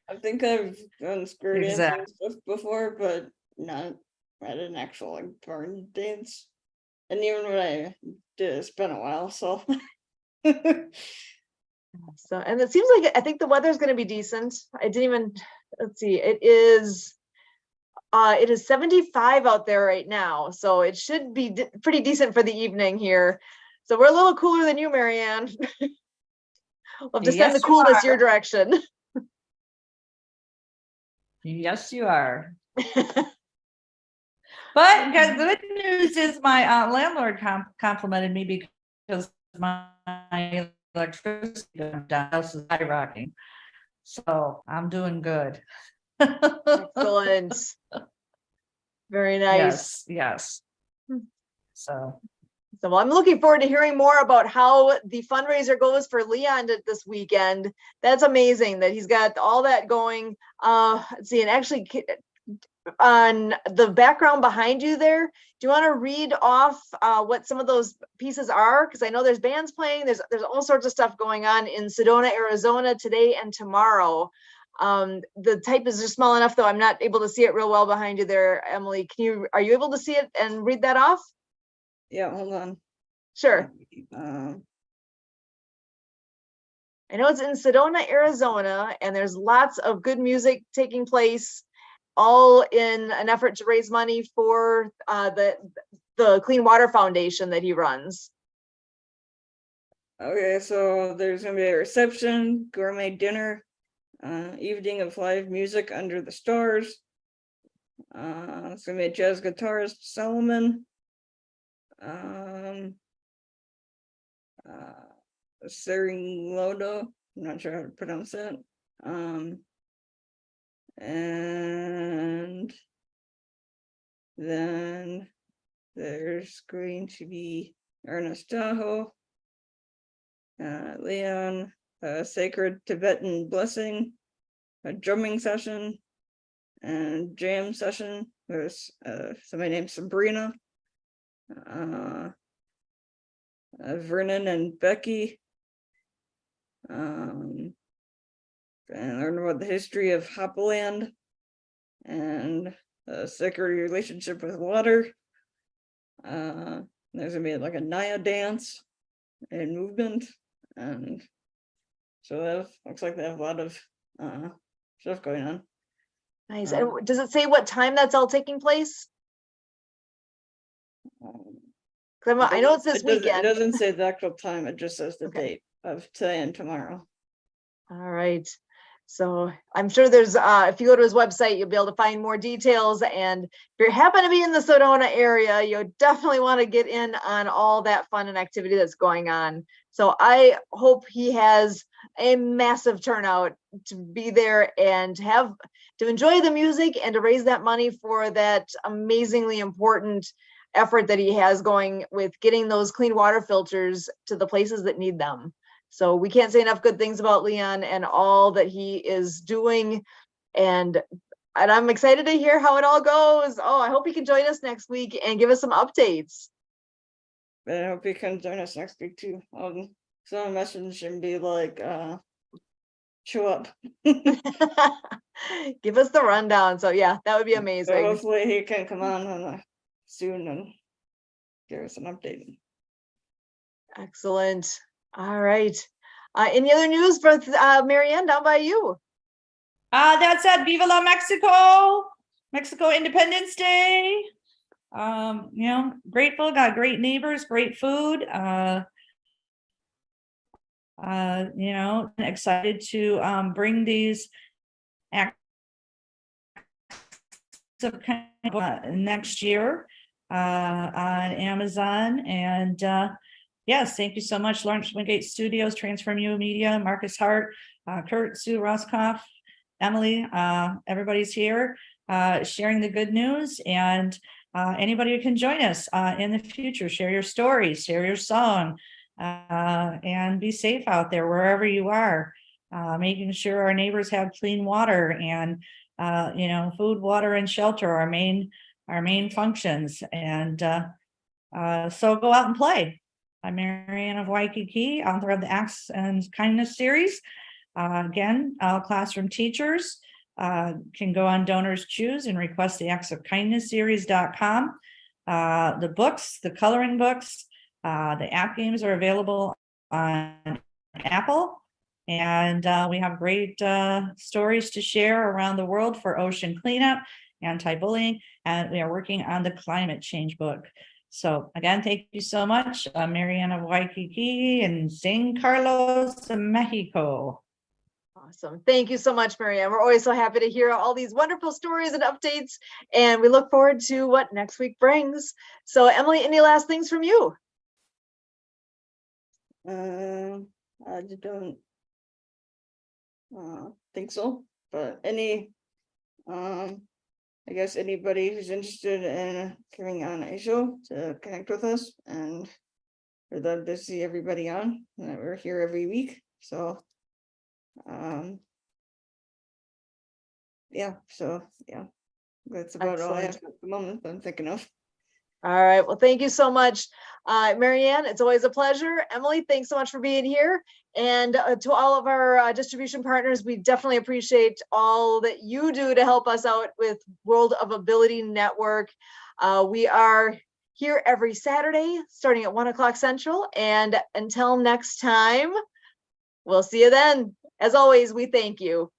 [SPEAKER 2] I think I've done square
[SPEAKER 4] Exact-
[SPEAKER 2] dances before, but not at an actual like barn dance. And even when I did, it's been a while, so.
[SPEAKER 3] So, and it seems like I think the weather's going to be decent. I didn't even, let's see, it is 75 out there right now. So it should be pretty decent for the evening here. So we're a little cooler than you, Marianne. Love to send the
[SPEAKER 4] Yes, you
[SPEAKER 3] coolness
[SPEAKER 4] are.
[SPEAKER 3] your direction.
[SPEAKER 4] Yes, you are. But guys, the good news is my landlord complimented me because my electricity house is skyrocketing. So I'm doing good.
[SPEAKER 3] Excellent. Very nice.
[SPEAKER 4] Yes. So
[SPEAKER 3] So well, I'm looking forward to hearing more about how the fundraiser goes for Leon this weekend. That's amazing that he's got all that going. Let's see, and actually on the background behind you there, do you want to read off what some of those pieces are? Because I know there's bands playing, there's all sorts of stuff going on in Sedona, Arizona today and tomorrow. The type is just small enough though, I'm not able to see it real well behind you there, Emily. Are you able to see it and read that off?
[SPEAKER 2] Yeah, hold on.
[SPEAKER 3] Sure.
[SPEAKER 2] Um,
[SPEAKER 3] I know it's in Sedona, Arizona, and there's lots of good music taking place, all in an effort to raise money for the Clean Water Foundation that he runs.
[SPEAKER 2] Okay, so there's gonna be a reception, gourmet dinner, evening of live music under the stars. It's gonna be a jazz guitarist, Solomon. Seringlado, I'm not sure how to pronounce that. And then there's going to be Ernest Tahoe, Leon, a sacred Tibetan blessing, a drumming session, and jam session. There's somebody named Sabrina, Vernon and Becky, and learn about the history of Hopland and a sacred relationship with water. There's gonna be like a Naya dance and movement, and so that looks like they have a lot of stuff going on.
[SPEAKER 3] Nice. And does it say what time that's all taking place? I know it's this
[SPEAKER 2] It
[SPEAKER 3] weekend.
[SPEAKER 2] doesn't say the actual time, it just says the
[SPEAKER 3] Okay.
[SPEAKER 2] date of today and tomorrow.
[SPEAKER 3] All right. So I'm sure there's, if you go to his website, you'll be able to find more details. And if you happen to be in the Sedona area, you definitely want to get in on all that fun and activity that's going on. So I hope he has a massive turnout to be there and to enjoy the music and to raise that money for that amazingly important effort that he has going with getting those clean water filters to the places that need them. So we can't say enough good things about Leon and all that he is doing. And I'm excited to hear how it all goes. Oh, I hope he can join us next week and give us some updates.
[SPEAKER 2] But I hope you can join us next week too. Someone message and be like, show up.
[SPEAKER 3] Give us the rundown. So yeah, that would be
[SPEAKER 2] So
[SPEAKER 3] amazing.
[SPEAKER 2] hopefully he can come on soon and give us an update.
[SPEAKER 3] Excellent. All right. Any other news for Marianne down by you?
[SPEAKER 4] That's it. Viva la Mexico! Mexico Independence Day. Grateful, got great neighbors, great food. Excited to bring these acts of next year on Amazon. And yes, thank you so much, Lawrence Wingate Studios, Transform You Media, Marcus Hart, Kurt, Sue Roskoff, Emily, everybody's here sharing the good news. And anybody who can join us in the future, share your stories, share your song, and be safe out there wherever you are. Making sure our neighbors have clean water and food, water, and shelter, our main functions. And so go out and play. I'm Marianne of Waikiki, author of the Acts and Kindness series. Again, all classroom teachers can go on Donors Choose and request the Acts of Kindness series.com. The books, the coloring books, the app games are available on Apple. And we have great stories to share around the world for ocean cleanup, anti-bullying, and we are working on the climate change book. So again, thank you so much. I'm Marianne of Waikiki in San Carlos, Mexico.
[SPEAKER 3] Awesome. Thank you so much, Marianne. We're always so happy to hear all these wonderful stories and updates, and we look forward to what next week brings. So Emily, any last things from you?
[SPEAKER 2] I just don't think so, but I guess anybody who's interested in coming on a show to connect with us, and we'd love to see everybody on. We're here every week, so yeah, that's about all I have
[SPEAKER 3] Excellent.
[SPEAKER 2] at the moment that I'm thinking of.
[SPEAKER 3] All right. Well, thank you so much, Marianne. It's always a pleasure. Emily, thanks so much for being here. And to all of our distribution partners, we definitely appreciate all that you do to help us out with World of Ability Network. We are here every Saturday starting at 1 o'clock Central. And until next time, we'll see you then. As always, we thank you.